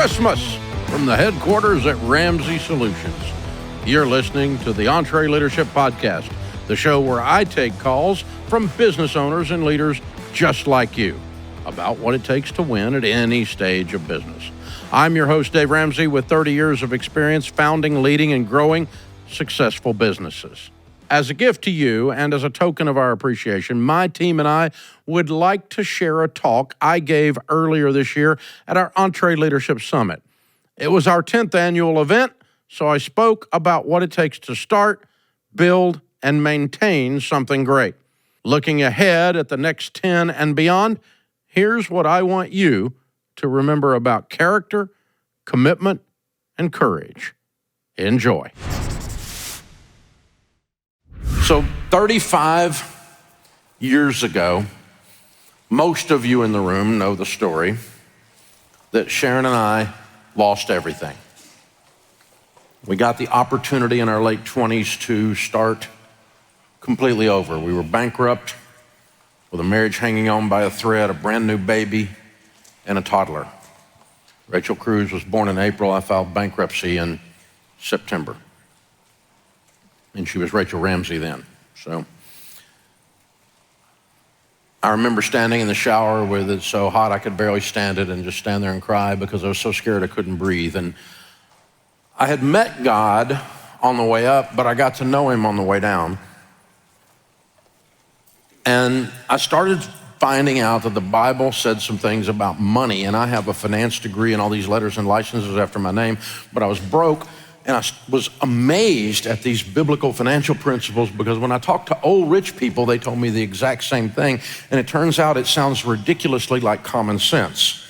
Christmas from the headquarters at Ramsey Solutions. You're listening to the EntreLeadership Podcast, the show where I take calls from business owners and leaders just like you about what it takes to win at any stage of business. I'm your host, Dave Ramsey, with 30 years of experience founding, leading, and growing successful businesses. As a gift to you and as a token of our appreciation, my team and I would like to share a talk I gave earlier this year at our EntreLeadership Summit. It was our 10th annual event, so I spoke about what it takes to start, build, and maintain something great. Looking ahead at the next 10 and beyond, here's what I want you to remember about character, commitment, and courage. Enjoy. So 35 years ago, most of you in the room know the story that Sharon and I lost everything. We got the opportunity in our late 20s to start completely over. We were bankrupt with a marriage hanging on by a thread, a brand new baby, and a toddler. Rachel Cruz was born in April. I filed bankruptcy in September. And she was Rachel Ramsey then. So I remember standing in the shower with it so hot I could barely stand it and just stand there and cry because I was so scared I couldn't breathe. And I had met God on the way up, but I got to know him on the way down. And I started finding out that the Bible said some things about money, and I have a finance degree and all these letters and licenses after my name, but I was broke. And I was amazed at these biblical financial principles because when I talked to old rich people, they told me the exact same thing. And it turns out it sounds ridiculously like common sense,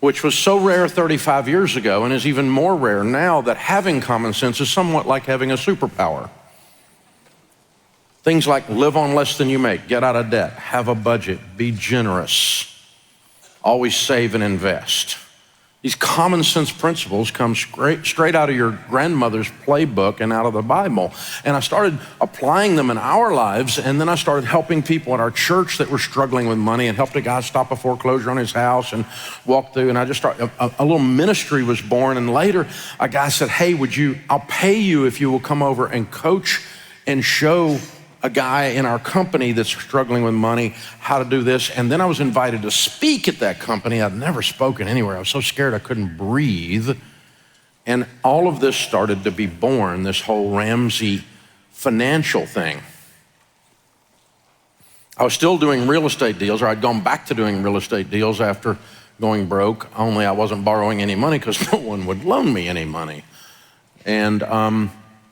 which was so rare 35 years ago and is even more rare now that having common sense is somewhat like having a superpower. Things like live on less than you make, get out of debt, have a budget, be generous, always save and invest. These common sense principles come straight out of your grandmother's playbook and out of the Bible. And I started applying them in our lives, and then I started helping people at our church that were struggling with money and helped a guy stop a foreclosure on his house and walk through. And I just started, a little ministry was born. And later, a guy said, hey, I'll pay you if you will come over and coach and show a guy in our company that's struggling with money how to do this. And then I was invited to speak at that company. I'd never spoken anywhere. I was so scared I couldn't breathe. And all of this started to be born, this whole Ramsey financial thing. I was still doing real estate deals, or I'd gone back to doing real estate deals after going broke, only I wasn't borrowing any money because no one would loan me any money. And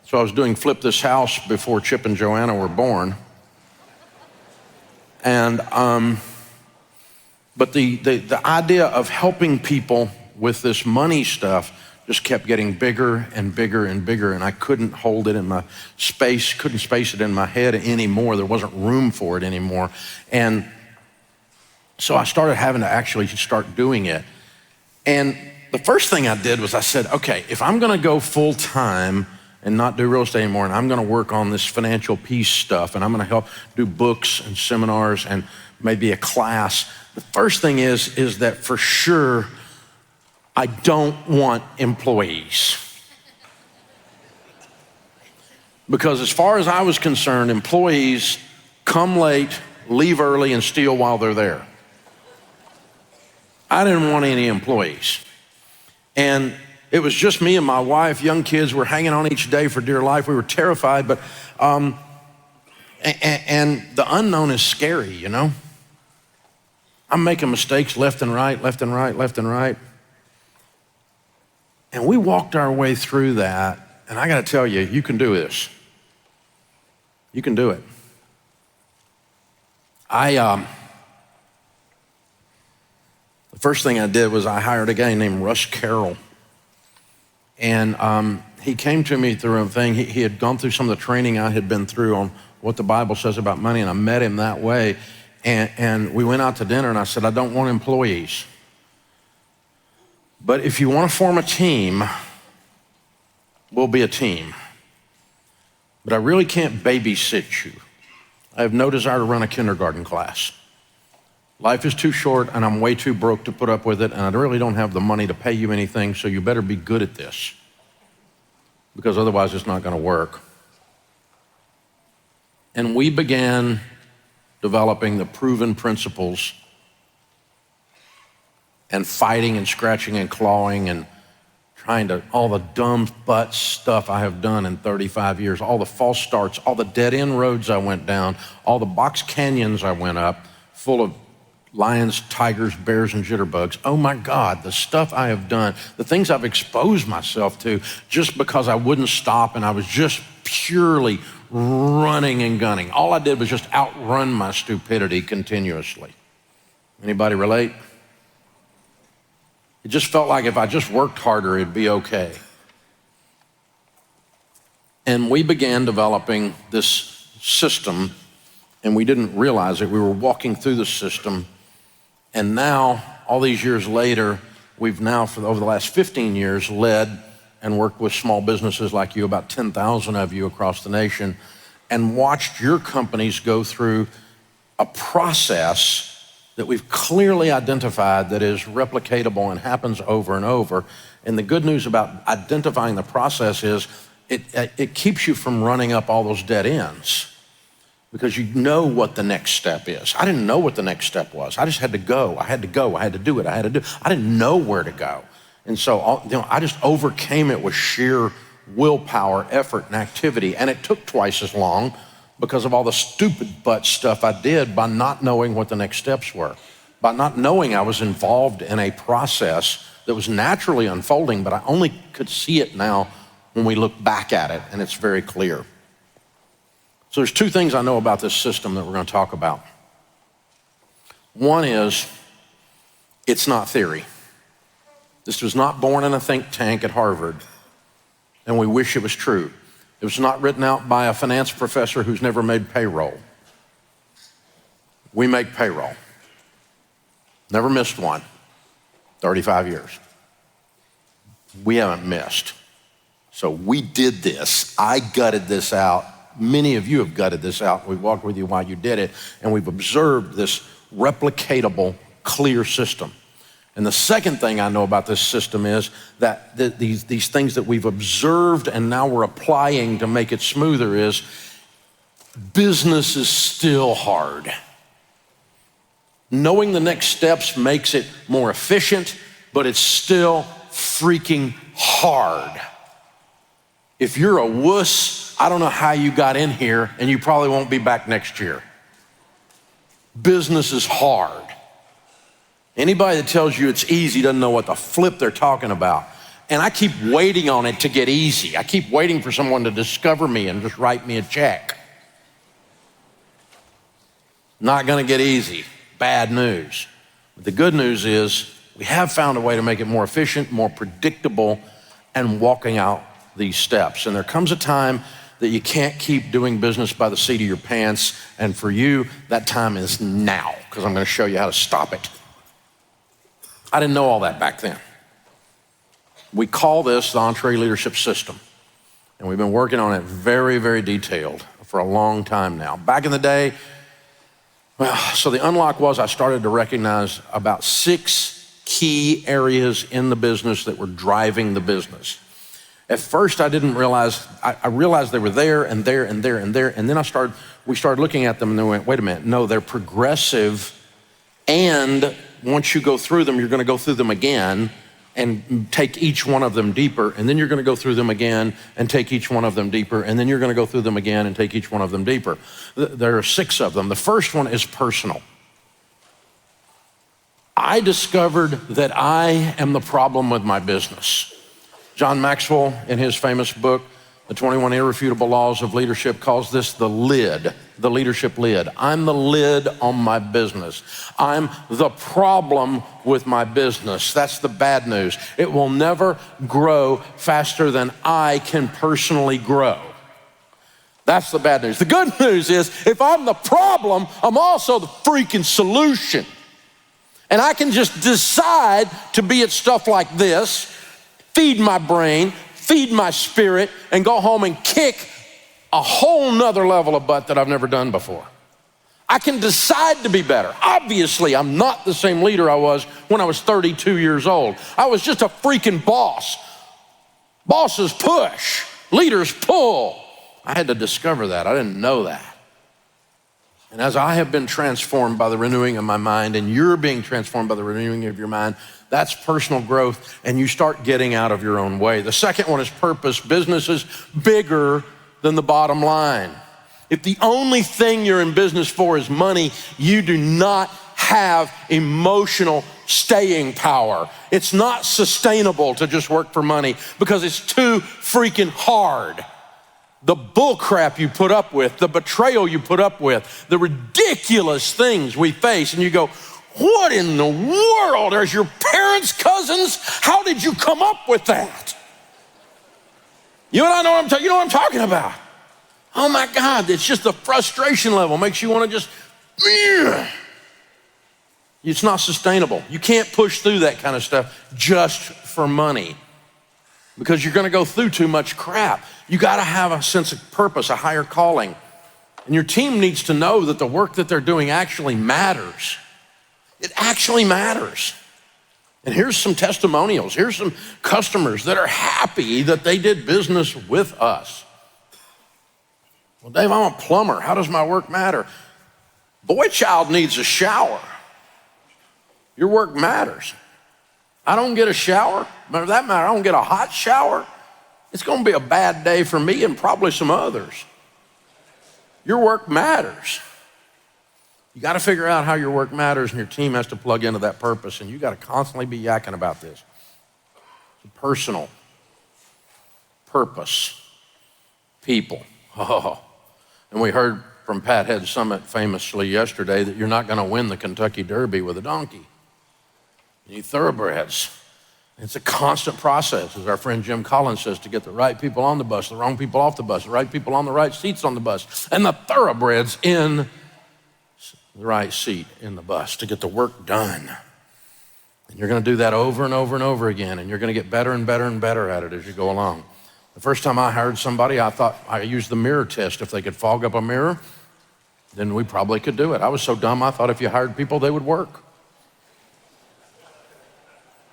so I was doing Flip This House before Chip and Joanna were born. And, but the idea of helping people with this money stuff just kept getting bigger and bigger and bigger, and I couldn't hold it in my space, couldn't space it in my head anymore. There wasn't room for it anymore. And so I started having to actually start doing it. And the first thing I did was I said, okay, if I'm gonna go full time and not do real estate anymore, and I'm gonna work on this financial peace stuff, and I'm gonna help do books and seminars and maybe a class. The first thing is that for sure, I don't want employees. Because as far as I was concerned, employees come late, leave early, and steal while they're there. I didn't want any employees. And it was just me and my wife, young kids were hanging on each day for dear life. We were terrified, but, and the unknown is scary, you know? I'm making mistakes left and right, left and right, left and right. And we walked our way through that, and I gotta tell you, you can do this. You can do it. The first thing I did was I hired a guy named Russ Carroll. And he came to me through a thing. He had gone through some of the training I had been through on what the Bible says about money, and I met him that way. And we went out to dinner, and I said, I don't want employees. But if you want to form a team, we'll be a team. But I really can't babysit you. I have no desire to run a kindergarten class. Life is too short and I'm way too broke to put up with it, and I really don't have the money to pay you anything, so you better be good at this, because otherwise it's not going to work. And we began developing the proven principles and fighting and scratching and clawing and trying to, all the dumb butt stuff I have done in 35 years, all the false starts, all the dead end roads I went down, all the box canyons I went up full of lions, tigers, bears, and jitterbugs. Oh my God, the stuff I have done, the things I've exposed myself to just because I wouldn't stop and I was just purely running and gunning. All I did was just outrun my stupidity continuously. Anybody relate? It just felt like if I just worked harder, it'd be okay. And we began developing this system, and we didn't realize it. We were walking through the system, and now, all these years later, we've now, over the last 15 years, led and worked with small businesses like you, about 10,000 of you across the nation, and watched your companies go through a process that we've clearly identified that is replicatable and happens over and over. And the good news about identifying the process is it keeps you from running up all those dead ends, because you know what the next step is. I didn't know what the next step was. I just had to go. I had to go. I had to do it. I didn't know where to go. And so I just overcame it with sheer willpower, effort, and activity. And it took twice as long because of all the stupid butt stuff I did by not knowing what the next steps were, by not knowing I was involved in a process that was naturally unfolding, but I only could see it now when we look back at it, and it's very clear. So there's two things I know about this system that we're going to talk about. One is, it's not theory. This was not born in a think tank at Harvard, and we wish it was true. It was not written out by a finance professor who's never made payroll. We make payroll. Never missed one, 35 years. We haven't missed. So we did this. I gutted this out. Many of you have gutted this out. We've walked with you while you did it, and we've observed this replicatable, clear system. And the second thing I know about this system is that these things that we've observed and now we're applying to make it smoother is business is still hard. Knowing the next steps makes it more efficient, but it's still freaking hard. If you're a wuss, I don't know how you got in here, and you probably won't be back next year. Business is hard. Anybody that tells you it's easy doesn't know what the flip they're talking about. And I keep waiting on it to get easy. I keep waiting for someone to discover me and just write me a check. Not gonna get easy. Bad news. But the good news is we have found a way to make it more efficient, more predictable, and walking out these steps. And there comes a time that you can't keep doing business by the seat of your pants. And for you, that time is now, because I'm gonna show you how to stop it. I didn't know all that back then. We call this the EntreLeadership System. And we've been working on it very, very detailed for a long time now. Back in the day, so the unlock was I started to recognize about 6 key areas in the business that were driving the business. At first, I didn't realize, I realized they were there and there and there and there. And then we started looking at them and then we went, wait a minute, no, they're progressive. And once you go through them, you're gonna go through them again and take each one of them deeper. And then you're gonna go through them again and take each one of them deeper. And then you're gonna go through them again and take each one of them deeper. There are 6 of them. The first one is personal. I discovered that I am the problem with my business. John Maxwell, in his famous book, The 21 Irrefutable Laws of Leadership, calls this the lid, the leadership lid. I'm the lid on my business. I'm the problem with my business. That's the bad news. It will never grow faster than I can personally grow. That's the bad news. The good news is if I'm the problem, I'm also the freaking solution. And I can just decide to be at stuff like this, feed my brain, feed my spirit, and go home and kick a whole nother level of butt that I've never done before. I can decide to be better. Obviously, I'm not the same leader I was when I was 32 years old. I was just a freaking boss. Bosses push, leaders pull. I had to discover that. I didn't know that. And as I have been transformed by the renewing of my mind, and you're being transformed by the renewing of your mind, that's personal growth, and you start getting out of your own way. The second one is purpose. Business is bigger than the bottom line. If the only thing you're in business for is money, you do not have emotional staying power. It's not sustainable to just work for money because it's too freaking hard. The bull crap you put up with, the betrayal you put up with, the ridiculous things we face, and you go, what in the world? Are your parents cousins? How did you come up with that? You and I know what I'm talking about. Oh my God, it's just the frustration level makes you want to just, it's not sustainable. You can't push through that kind of stuff just for money because you're going to go through too much crap. You got to have a sense of purpose, a higher calling. And your team needs to know that the work that they're doing actually matters. It actually matters. And here's some testimonials. Here's some customers that are happy that they did business with us. Well, Dave, I'm a plumber. How does my work matter? Boy child needs a shower. Your work matters. I don't get a shower. But for that matter, I don't get a hot shower. It's going to be a bad day for me and probably some others. Your work matters. You got to figure out how your work matters, and your team has to plug into that purpose, and you got to constantly be yakking about this. It's personal purpose, people. Oh, and we heard from Pat Head Summit famously yesterday that you're not going to win the Kentucky Derby with a donkey. You need thoroughbreds. It's a constant process, as our friend Jim Collins says, to get the right people on the bus, the wrong people off the bus, the right people on the right seats on the bus, and the thoroughbreds in the right seat in the bus to get the work done. And you're going to do that over and over and over again, and you're going to get better and better and better at it as you go along. The first time I hired somebody, I thought I used the mirror test. If they could fog up a mirror, then we probably could do it. I was so dumb, I thought if you hired people, they would work.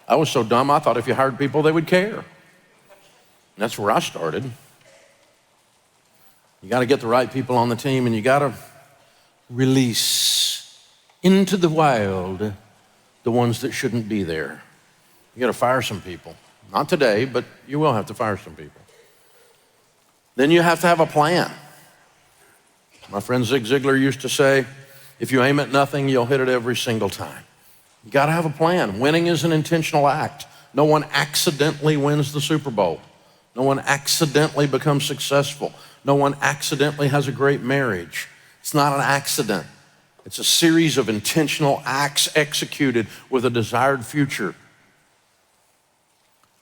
I was so dumb, I thought if you hired people, they would care. And that's where I started. You got to get the right people on the team, and you got to release into the wild the ones that shouldn't be there. You got to fire some people. Not today, but you will have to fire some people. Then you have to have a plan. My friend Zig Ziglar used to say, if you aim at nothing, you'll hit it every single time. You got to have a plan. Winning is an intentional act. No one accidentally wins the Super Bowl. No one accidentally becomes successful. No one accidentally has a great marriage. It's not an accident. It's a series of intentional acts executed with a desired future.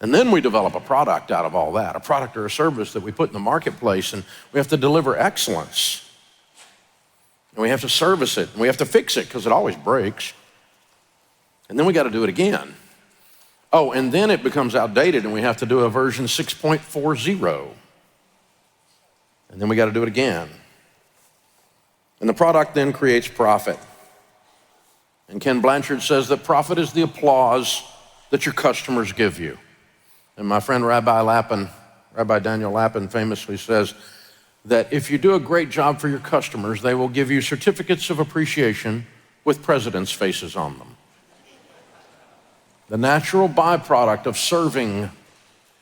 And then we develop a product out of all that, a product or a service that we put in the marketplace, and we have to deliver excellence. And we have to service it, and we have to fix it because it always breaks. And then we got to do it again. Oh, and then it becomes outdated, and we have to do a version 6.40. And then we got to do it again. And the product then creates profit. And Ken Blanchard says that profit is the applause that your customers give you. And my friend Rabbi Daniel Lapin famously says that if you do a great job for your customers, they will give you certificates of appreciation with presidents' faces on them. The natural byproduct of serving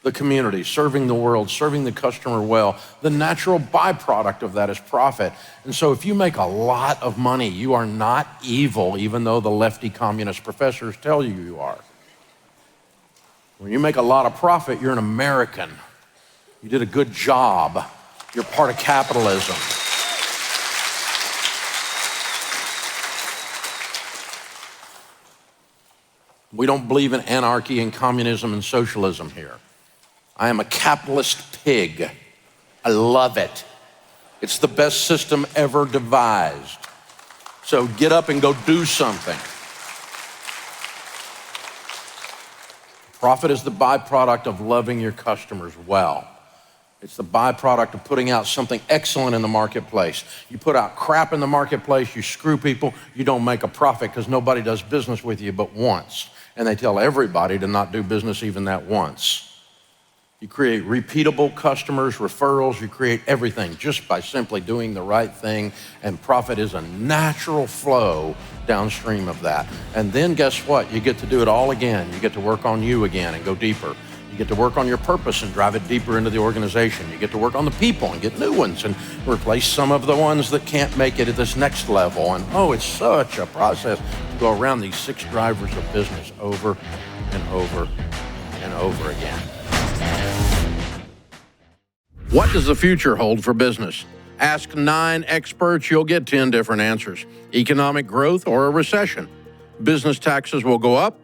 the community, serving the world, serving the customer well, the natural byproduct of that is profit. And so if you make a lot of money, you are not evil, even though the lefty communist professors tell you you are. When you make a lot of profit, you're an American. You did a good job. You're part of capitalism. We don't believe in anarchy and communism and socialism here. I am a capitalist pig. I love it. It's the best system ever devised. So get up and go do something. Profit is the byproduct of loving your customers well. It's the byproduct of putting out something excellent in the marketplace. You put out crap in the marketplace, you screw people, you don't make a profit because nobody does business with you but once. And they tell everybody to not do business even that once. You create repeatable customers, referrals, you create everything just by simply doing the right thing, and profit is a natural flow downstream of that. And then guess what? You get to do it all again. You get to work on you again and go deeper. You get to work on your purpose and drive it deeper into the organization. You get to work on the people and get new ones and replace some of the ones that can't make it at this next level. And it's such a process to go around these 6 drivers of business over and over and over again. What does the future hold for business? Ask 9 experts, you'll get 10 different answers. Economic growth or a recession. Business taxes will go up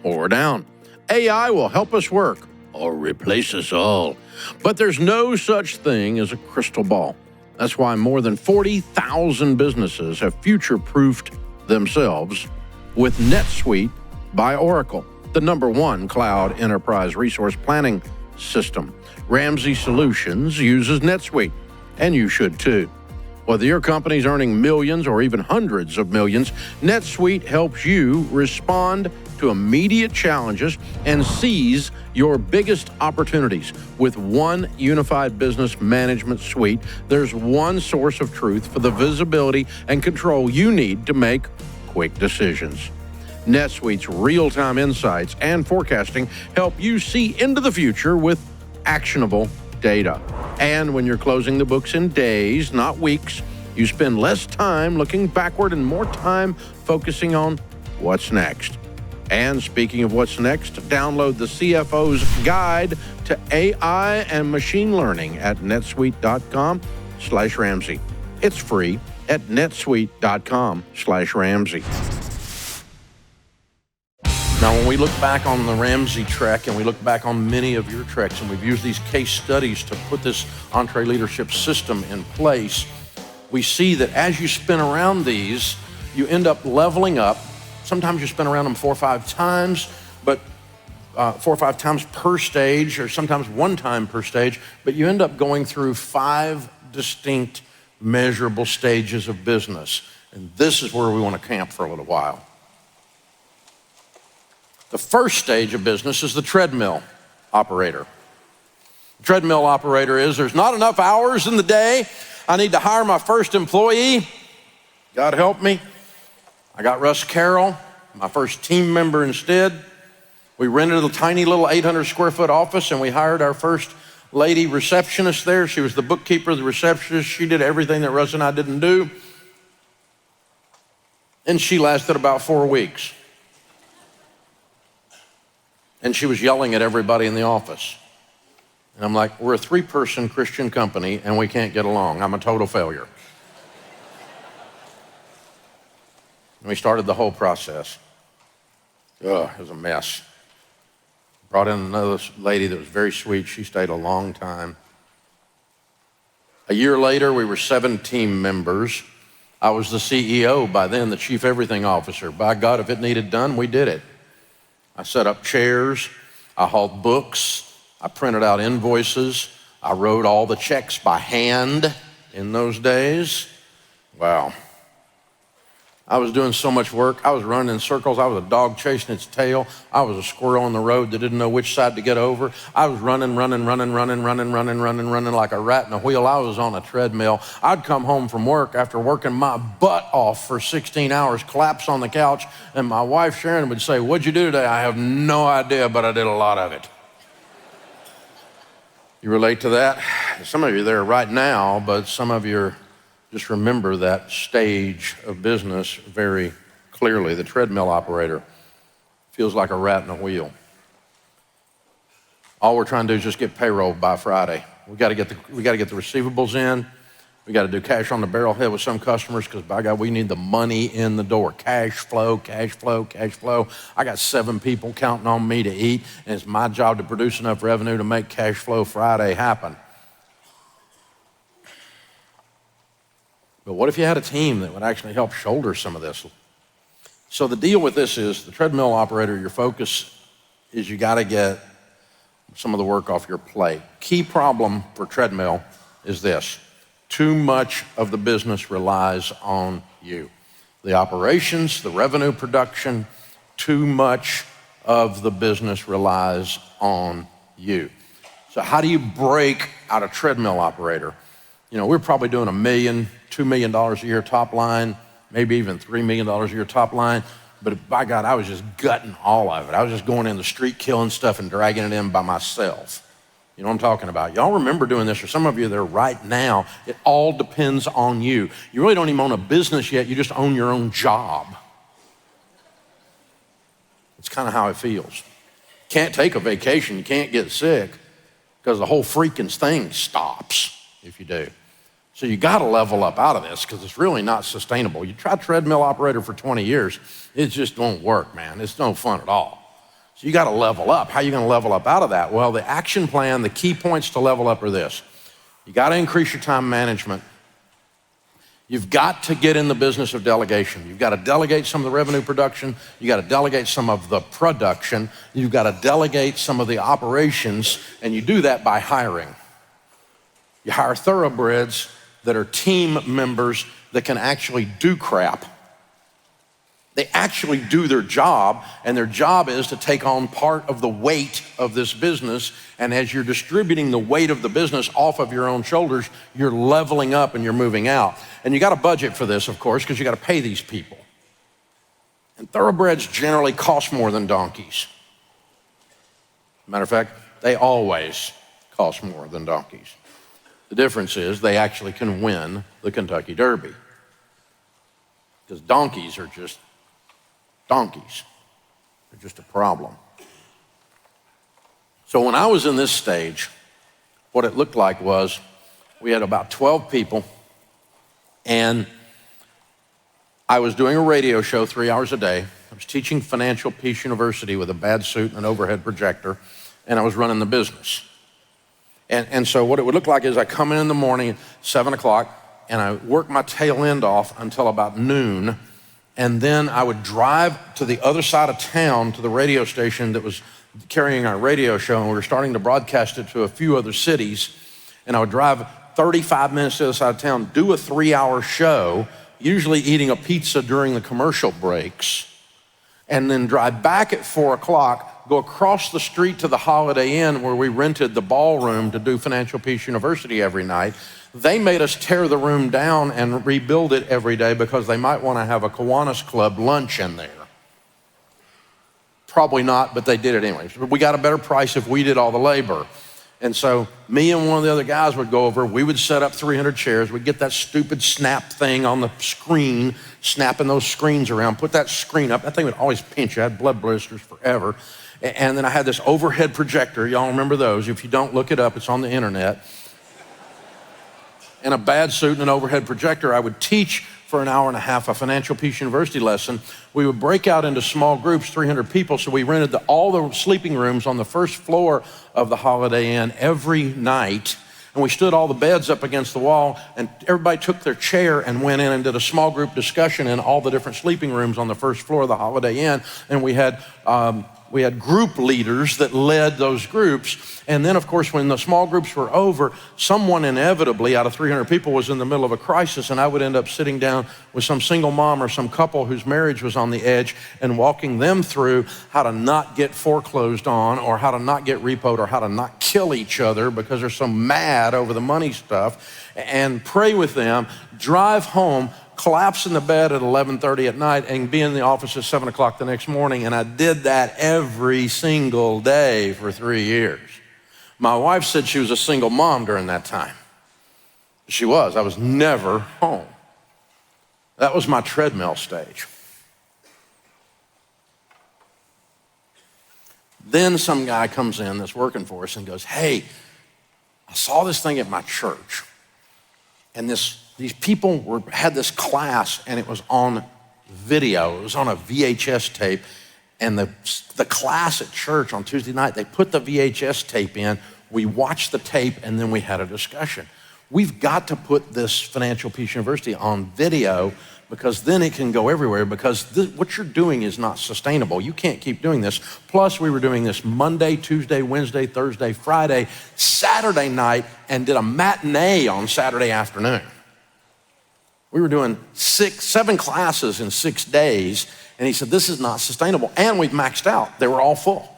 or down. AI will help us work or replace us all. But there's no such thing as a crystal ball. That's why more than 40,000 businesses have future-proofed themselves with NetSuite by Oracle, the #1 cloud enterprise resource planning system. Ramsey Solutions uses NetSuite, and you should too. Whether your company's earning millions or even hundreds of millions, NetSuite helps you respond to immediate challenges and seize your biggest opportunities. With one unified business management suite, there's one source of truth for the visibility and control you need to make quick decisions. NetSuite's real-time insights and forecasting help you see into the future with actionable data. And when you're closing the books in days, not weeks, you spend less time looking backward and more time focusing on what's next. And speaking of what's next, download the CFO's Guide to AI and Machine Learning at netsuite.com/Ramsey. It's free at netsuite.com/Ramsey. Now, when we look back on the Ramsey trek and we look back on many of your treks, and we've used these case studies to put this EntreLeadership System in place, we see that as you spin around these, you end up leveling up. Sometimes you spin around them 4 or 5 times, but 4 or 5 times per stage, or sometimes 1 time per stage, but you end up going through 5 distinct measurable stages of business. And this is where we want to camp for a little while. The first stage of business is the Treadmill Operator. The Treadmill Operator is, there's not enough hours in the day. I need to hire my first employee. God help me. I got Russ Carroll, my first team member instead. We rented a tiny little 800 square foot office, and we hired our first lady receptionist there. She was the bookkeeper, the receptionist. She did everything that Russ and I didn't do. And she lasted about 4 weeks. And she was yelling at everybody in the office. And I'm like, we're a 3-person Christian company and we can't get along. I'm a total failure. And we started the whole process. It was a mess. Brought in another lady that was very sweet. She stayed a long time. A year later, we were 7 team members. I was the CEO by then, the chief everything officer. By God, if it needed done, we did it. I set up chairs, I hauled books, I printed out invoices, I wrote all the checks by hand in those days. Wow. I was doing so much work. I was running in circles. I was a dog chasing its tail. I was a squirrel on the road that didn't know which side to get over. I was running like a rat in a wheel. I was on a treadmill. I'd come home from work after working my butt off for 16 hours, collapse on the couch, and my wife Sharon would say, "What'd you do today?" I have no idea, but I did a lot of it. You relate to that? Some of you are there right now, but some of you just remember that stage of business very clearly. The treadmill operator feels like a rat in a wheel. All we're trying to do is just get payroll by Friday. We got to get the receivables in. We got to do cash on the barrelhead with some customers because, by God, we need the money in the door. Cash flow, cash flow, cash flow. I got 7 people counting on me to eat, and it's my job to produce enough revenue to make cash flow Friday happen. But what if you had a team that would actually help shoulder some of this? So the deal with this is, the treadmill operator, your focus is you got to get some of the work off your plate. Key problem for Treadmill is this: too much of the business relies on you. The operations, the revenue production, too much of the business relies on you. So how do you break out a Treadmill Operator? You know, we're probably doing $1 million, $2 million a year top line, maybe even $3 million a year top line. But by God, I was just gutting all of it. I was just going in the street, killing stuff and dragging it in by myself. You know what I'm talking about? Y'all remember doing this, or some of you there right now. It all depends on you. You really don't even own a business yet. You just own your own job. It's kind of how it feels. Can't take a vacation. You can't get sick because the whole freaking thing stops if you do. So you got to level up out of this because it's really not sustainable. You try Treadmill Operator for 20 years, it just won't work, man. It's no fun at all. So you got to level up. How are you going to level up out of that? Well, the action plan, the key points to level up are this. You got to increase your time management. You've got to get in the business of delegation. You've got to delegate some of the revenue production. You got to delegate some of the production. You've got to delegate some of the operations, and you do that by hiring. You hire thoroughbreds that are team members that can actually do crap. They actually do their job, and their job is to take on part of the weight of this business. And as you're distributing the weight of the business off of your own shoulders, you're leveling up and you're moving out. And you got a budget for this, of course, because you got to pay these people. And thoroughbreds generally cost more than donkeys. Matter of fact, they always cost more than donkeys. The difference is they actually can win the Kentucky Derby, because donkeys are just donkeys. They're just a problem. So when I was in this stage, what it looked like was we had about 12 people, and I was doing a radio show 3 hours a day. I was teaching Financial Peace University with a bad suit and an overhead projector, and I was running the business. And so what it would look like is I come in the morning at 7 o'clock, and I work my tail end off until about noon. And then I would drive to the other side of town to the radio station that was carrying our radio show, and we were starting to broadcast it to a few other cities. And I would drive 35 minutes to the other side of town, do a 3-hour show, usually eating a pizza during the commercial breaks, and then drive back at 4 o'clock, go across the street to the Holiday Inn where we rented the ballroom to do Financial Peace University every night. They made us tear the room down and rebuild it every day because they might want to have a Kiwanis Club lunch in there. Probably not, but they did it anyways. We got a better price if we did all the labor. And so me and one of the other guys would go over, we would set up 300 chairs, we'd get that stupid snap thing on the screen, snapping those screens around, put that screen up. That thing would always pinch. I had blood blisters forever. And then I had this overhead projector. Y'all remember those? If you don't, look it up. It's on the internet. And a bad suit and an overhead projector. I would teach for an hour and a half a Financial Peace University lesson. We would break out into small groups, 300 people. So we rented all the sleeping rooms on the first floor of the Holiday Inn every night. And we stood all the beds up against the wall, and everybody took their chair and went in and did a small group discussion in all the different sleeping rooms on the first floor of the Holiday Inn. And we had group leaders that led those groups. And then, of course, when the small groups were over, someone inevitably out of 300 people was in the middle of a crisis, and I would end up sitting down with some single mom or some couple whose marriage was on the edge and walking them through how to not get foreclosed on, or how to not get repoed, or how to not kill each other because they're so mad over the money stuff, and pray with them, drive home, collapse in the bed at 11:30 at night, and be in the office at 7 o'clock the next morning. And I did that every single day for 3 years. My wife said she was a single mom during that time. She was. I was never home. That was my treadmill stage. Then some guy comes in that's working for us and goes, "Hey, I saw this thing at my church, and these people had this class, and it was on video. It was on a VHS tape, and the class at church on Tuesday night, they put the VHS tape in, we watched the tape, and then we had a discussion. We've got to put this Financial Peace University on video because then it can go everywhere, because what you're doing is not sustainable. You can't keep doing this. Plus, we were doing this Monday, Tuesday, Wednesday, Thursday, Friday, Saturday night, and did a matinee on Saturday afternoon. We were doing 7 classes in 6 days, and he said, this is not sustainable. And we've maxed out. They were all full.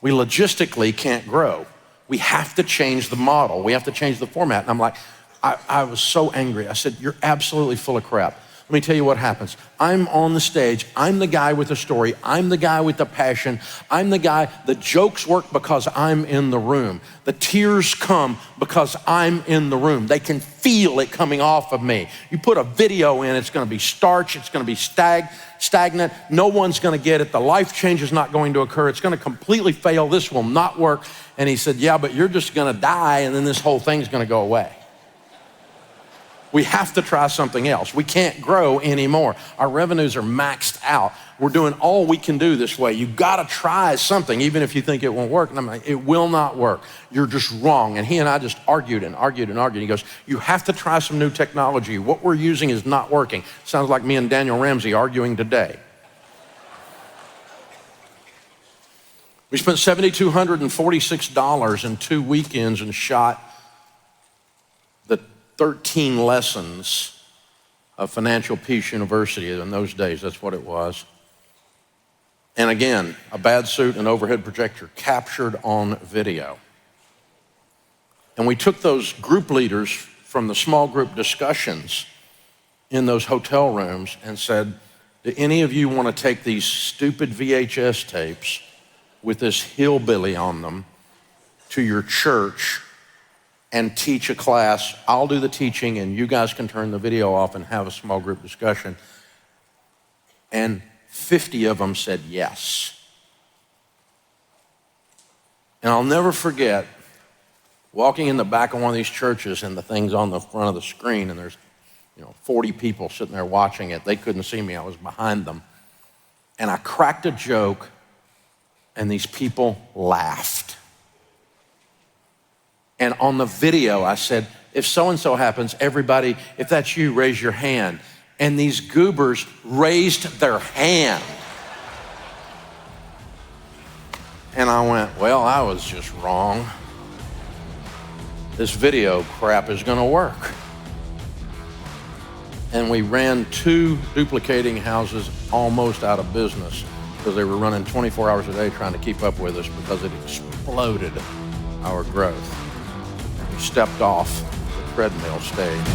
We logistically can't grow. We have to change the model. We have to change the format. And I'm like, I was so angry. I said, you're absolutely full of crap. Let me tell you what happens. I'm on the stage. I'm the guy with the story. I'm the guy with the passion. I'm the guy, the jokes work because I'm in the room. The tears come because I'm in the room. They can feel it coming off of me. You put a video in, it's gonna be starch, it's gonna be stagnant. No one's gonna get it. The life change is not going to occur. It's gonna completely fail. This will not work. And he said, yeah, but you're just gonna die and then this whole thing's gonna go away. We have to try something else. We can't grow anymore. Our revenues are maxed out. We're doing all we can do this way. You gotta try something, even if you think it won't work. And I'm like, it will not work. You're just wrong. And he and I just argued and argued and argued. He goes, you have to try some new technology. What we're using is not working. Sounds like me and Daniel Ramsey arguing today. We spent $7,246 in 2 weekends and shot the 13 lessons of Financial Peace University. In those days, that's what it was. And again, a bad suit and overhead projector captured on video. And we took those group leaders from the small group discussions in those hotel rooms and said, do any of you want to take these stupid VHS tapes with this hillbilly on them to your church and teach a class? I'll do the teaching and you guys can turn the video off and have a small group discussion. And 50 of them said yes. And I'll never forget walking in the back of one of these churches and the thing's on the front of the screen and there's 40 people sitting there watching it. They couldn't see me, I was behind them. And I cracked a joke and these people laughed. And on the video, I said, if so-and-so happens, everybody, if that's you, raise your hand. And these goobers raised their hand. And I went, well, I was just wrong. This video crap is gonna work. And we ran 2 duplicating houses almost out of business because they were running 24 hours a day trying to keep up with us because it exploded our growth. We stepped off the treadmill stage.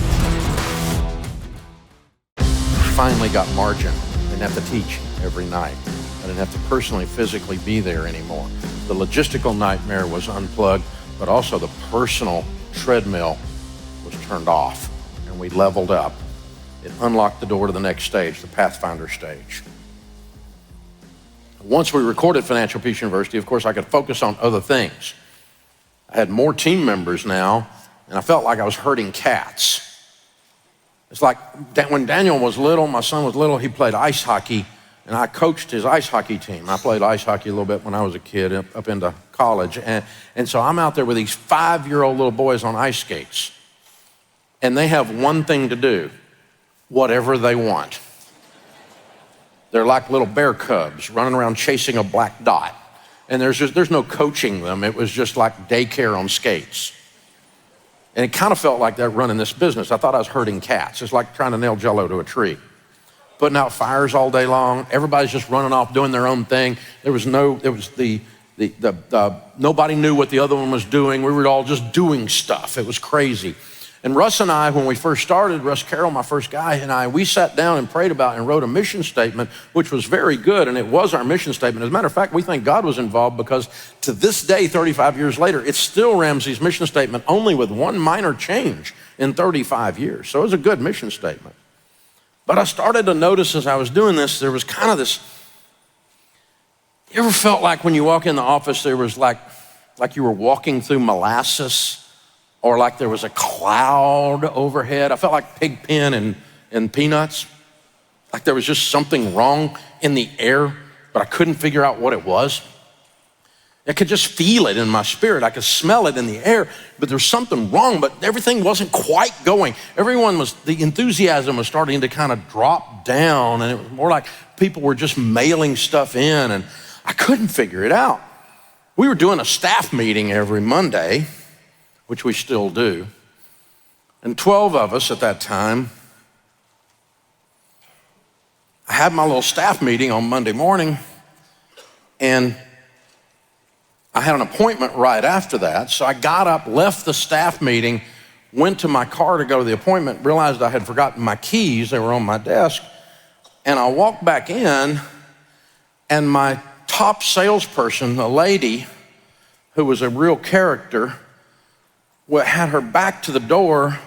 Finally got margin. Didn't have to teach every night. I didn't have to personally, physically be there anymore. The logistical nightmare was unplugged, but also the personal treadmill was turned off, and we leveled up. It unlocked the door to the next stage, the Pathfinder stage. Once we recorded Financial Peace University, of course, I could focus on other things. I had more team members now, and I felt like I was herding cats. It's like when Daniel was little, my son was little, he played ice hockey, and I coached his ice hockey team. I played ice hockey a little bit when I was a kid up into college. And so I'm out there with these 5-year-old little boys on ice skates, and they have one thing to do, whatever they want. They're like little bear cubs running around chasing a black dot. And there's no coaching them. It was just like daycare on skates. And it kind of felt like that running this business. I thought I was herding cats. It's like trying to nail Jell-O to a tree. Putting out fires all day long. Everybody's just running off doing their own thing. Nobody knew what the other one was doing. We were all just doing stuff. It was crazy. And Russ and I, when we first started, Russ Carroll, my first guy, and I, we sat down and prayed about and wrote a mission statement, which was very good, and it was our mission statement. As a matter of fact, we think God was involved because to this day, 35 years later, it's still Ramsey's mission statement, only with one minor change in 35 years. So it was a good mission statement. But I started to notice as I was doing this, there was kind of this, you ever felt like when you walk in the office, there was like you were walking through molasses? Or like there was a cloud overhead. I felt like Pigpen and Peanuts. Like there was just something wrong in the air, but I couldn't figure out what it was. I could just feel it in my spirit. I could smell it in the air, but there's something wrong, but everything wasn't quite going. The enthusiasm was starting to kind of drop down, and it was more like people were just mailing stuff in, and I couldn't figure it out. We were doing a staff meeting every Monday, which we still do, and 12 of us at that time. I had my little staff meeting on Monday morning, and I had an appointment right after that, so I got up, left the staff meeting, went to my car to go to the appointment, realized I had forgotten my keys. They were on my desk, and I walked back in, and my top salesperson, a lady who was a real character, had her back to the door,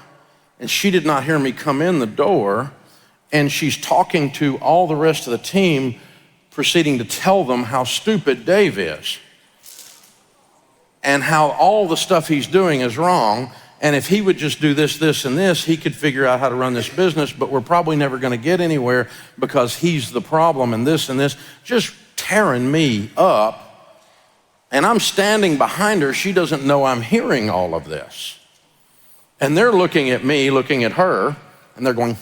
and she did not hear me come in the door, and she's talking to all the rest of the team, proceeding to tell them how stupid Dave is and how all the stuff he's doing is wrong, and if he would just do this, this, and this, he could figure out how to run this business, but we're probably never going to get anywhere because he's the problem, and this, just tearing me up. And I'm standing behind her. She doesn't know I'm hearing all of this. And they're looking at me, looking at her, and they're going,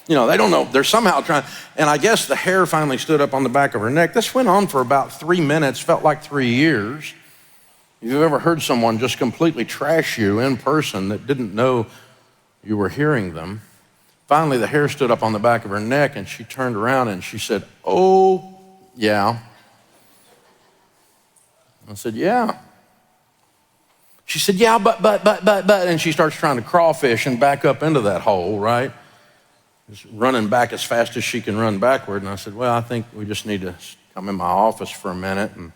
they don't know. They're somehow trying, and I guess the hair finally stood up on the back of her neck. This went on for about 3 minutes, felt like 3 years. If you've ever heard someone just completely trash you in person that didn't know you were hearing them, finally the hair stood up on the back of her neck, and she turned around and she said, "Oh, yeah." I said, "Yeah." She said, "Yeah, but," and she starts trying to crawfish and back up into that hole, right? Just running back as fast as she can run backward. And I said, "Well, I think we just need to come in my office for a minute." And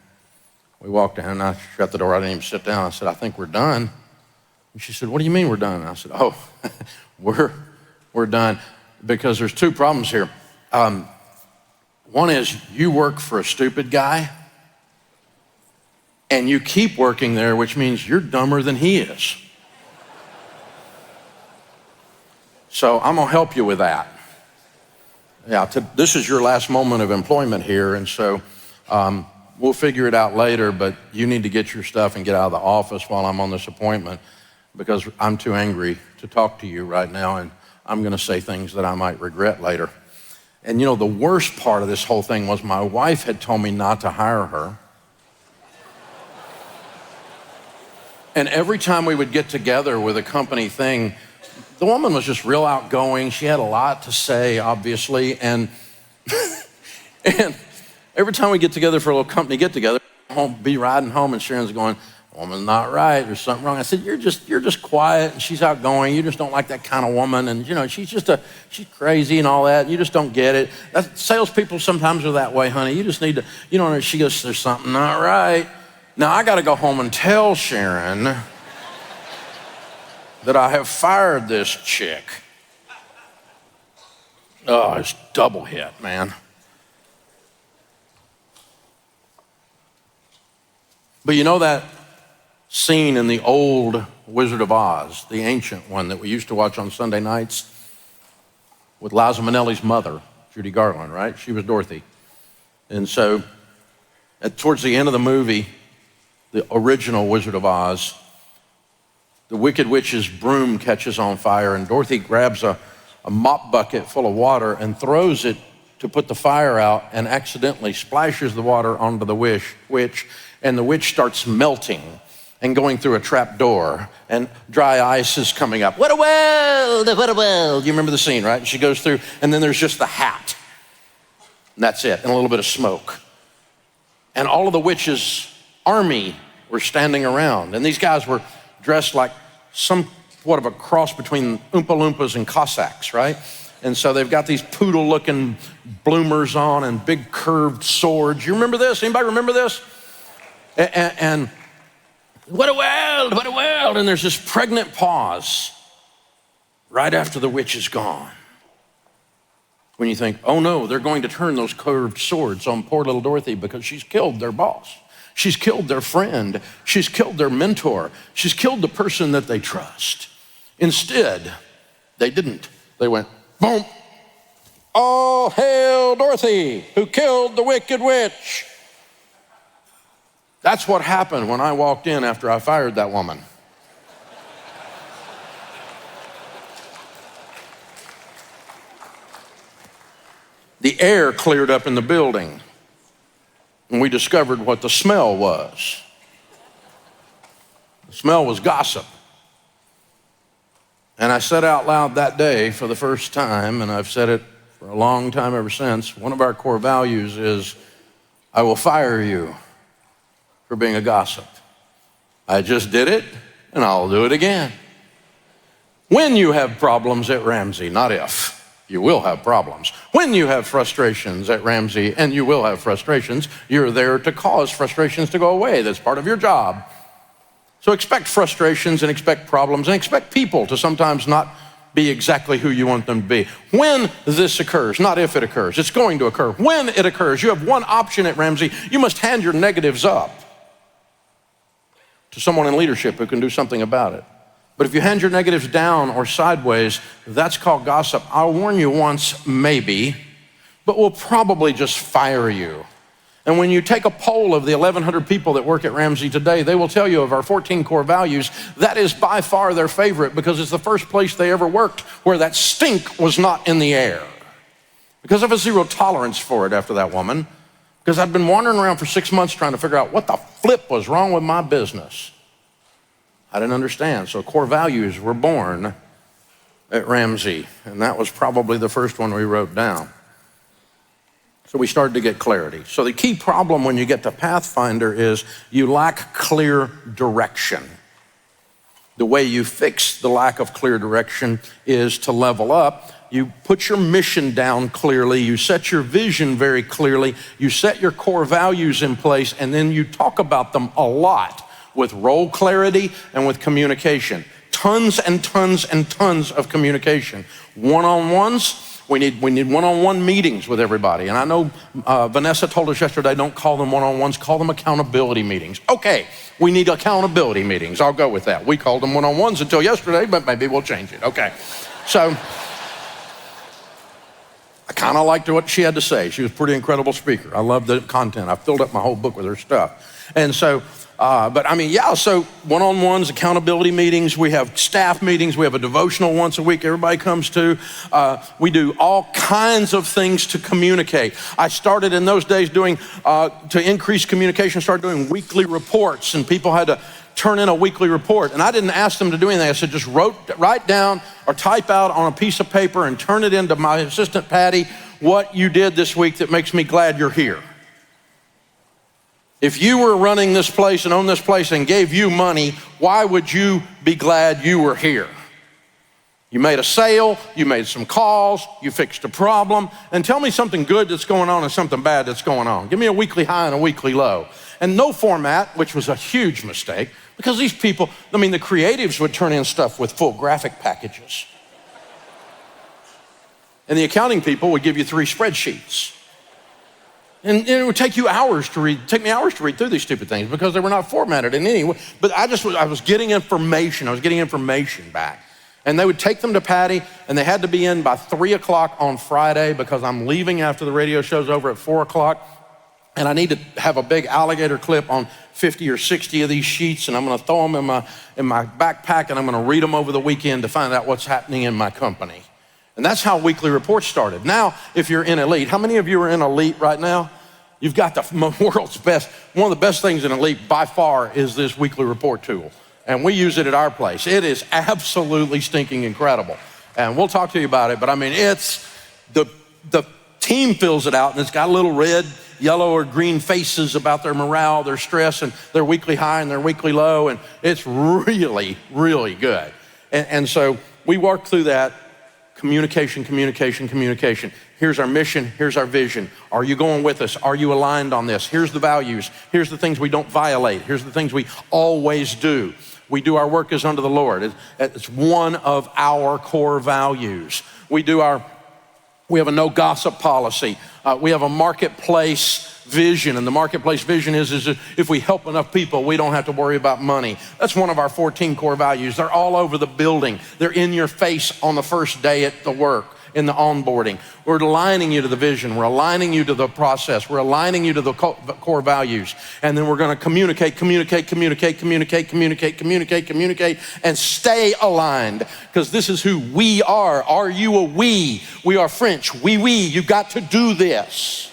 we walked in, and I shut the door. I didn't even sit down. I said, "I think we're done." And she said, "What do you mean we're done?" And I said, "Oh, we're done because there's two problems here. One is you work for a stupid guy, and you keep working there, which means you're dumber than he is. So I'm gonna help you with that. Yeah, this is your last moment of employment here, and so we'll figure it out later, but you need to get your stuff and get out of the office while I'm on this appointment because I'm too angry to talk to you right now, and I'm gonna say things that I might regret later." And the worst part of this whole thing was my wife had told me not to hire her. And every time we would get together with a company thing, the woman was just real outgoing. She had a lot to say, obviously, and every time we get together for a little company get-together, I'll be riding home, and Sharon's going, "Woman's not right. There's something wrong." I said, "You're just quiet, and she's outgoing. You just don't like that kind of woman, and she's crazy and all that. You just don't get it. Salespeople sometimes are that way, honey. You just need to, She goes, "There's something not right." Now I got to go home and tell Sharon that I have fired this chick. Oh, it's double hit, man. But that scene in the old Wizard of Oz, the ancient one that we used to watch on Sunday nights with Liza Minnelli's mother, Judy Garland, right? She was Dorothy. And so towards the end of the movie, the original Wizard of Oz, the Wicked Witch's broom catches on fire, and Dorothy grabs a mop bucket full of water and throws it to put the fire out and accidentally splashes the water onto the witch, and the witch starts melting and going through a trap door, and dry ice is coming up. What a world. You remember the scene, right? And she goes through, and then there's just the hat. And that's it, and a little bit of smoke. And all of the witch's army were standing around, and these guys were dressed like somewhat of a cross between Oompa Loompas and Cossacks, right? And so they've got these poodle-looking bloomers on and big curved swords. You remember this? Anybody remember this? And what a world. And there's this pregnant pause right after the witch is gone. When you think, oh no, they're going to turn those curved swords on poor little Dorothy because she's killed their boss. She's killed their friend. She's killed their mentor. She's killed the person that they trust. Instead, they didn't. They went, boom. All hail Dorothy, who killed the wicked witch. That's what happened when I walked in after I fired that woman. The air cleared up in the building, and we discovered what the smell was. The smell was gossip. And I said out loud that day for the first time, and I've said it for a long time ever since, one of our core values is, I will fire you for being a gossip. I just did it, and I'll do it again. When you have problems at Ramsey, not if, you will have problems. When you have frustrations at Ramsey, and you will have frustrations, you're there to cause frustrations to go away. That's part of your job. So expect frustrations and expect problems and expect people to sometimes not be exactly who you want them to be. When this occurs, not if it occurs, it's going to occur. When it occurs, you have one option at Ramsey. You must hand your negatives up to someone in leadership who can do something about it. But if you hand your negatives down or sideways, that's called gossip. I'll warn you once, maybe, but we'll probably just fire you. And when you take a poll of the 1,100 people that work at Ramsey today, they will tell you of our 14 core values, that is by far their favorite because it's the first place they ever worked where that stink was not in the air. Because of a zero tolerance for it after that woman, because I'd been wandering around for 6 months trying to figure out what the flip was wrong with my business. I didn't understand. So core values were born at Ramsey, and that was probably the first one we wrote down. So we started to get clarity. So the key problem when you get to Pathfinder is you lack clear direction. The way you fix the lack of clear direction is to level up. You put your mission down clearly, you set your vision very clearly, you set your core values in place, and then you talk about them a lot with role clarity and with communication. Tons and tons and tons of communication. One-on-ones, we need one-on-one meetings with everybody. And I know Vanessa told us yesterday, don't call them one-on-ones, call them accountability meetings. Okay, we need accountability meetings. I'll go with that. We called them one-on-ones until yesterday, but maybe we'll change it. Okay, so I kind of liked what she had to say. She was a pretty incredible speaker. I love the content. I filled up my whole book with her stuff. And so, so one-on-ones, accountability meetings, we have staff meetings, we have a devotional once a week everybody comes to. We do all kinds of things to communicate. I started in those days doing, to increase communication, started doing weekly reports, and people had to turn in a weekly report. And I didn't ask them to do anything. I said, just write down or type out on a piece of paper and turn it into my assistant Patty what you did this week that makes me glad you're here. If you were running this place and owned this place and gave you money, why would you be glad you were here? You made a sale, you made some calls, you fixed a problem, and tell me something good that's going on and something bad that's going on. Give me a weekly high and a weekly low. And no format, which was a huge mistake, because these people, the creatives would turn in stuff with full graphic packages. And the accounting people would give you 3 spreadsheets. And it would take me hours to read through these stupid things because they were not formatted in any way. But I was getting information. I was getting information back. And they would take them to Patty, and they had to be in by 3 o'clock on Friday because I'm leaving after the radio show's over at 4 o'clock. And I need to have a big alligator clip on 50 or 60 of these sheets, and I'm gonna throw them in my backpack, and I'm gonna read them over the weekend to find out what's happening in my company. And that's how weekly reports started. Now, if you're in Elite, how many of you are in Elite right now? You've got the world's best. One of the best things in Elite by far is this weekly report tool. And we use it at our place. It is absolutely stinking incredible. And we'll talk to you about it, but it's, the team fills it out, and it's got little red, yellow, or green faces about their morale, their stress, and their weekly high and their weekly low, and it's really, really good. And so we work through that. Communication. Here's our mission, here's our vision. Are you going with us? Are you aligned on this? Here's the values. Here's the things we don't violate. Here's the things we always do. We do our work as unto the Lord. It's one of our core values. We have a no gossip policy. We have a marketplace vision, and the marketplace vision is if we help enough people, we don't have to worry about money. That's one of our 14 core values. They're all over the building. They're in your face on the first day at the work. in the onboarding. We're aligning you to the vision. We're aligning you to the process. We're aligning you to the core values. And then we're going to communicate, and stay aligned, because this is who we are. Are you a we? We are French. We. You got to do this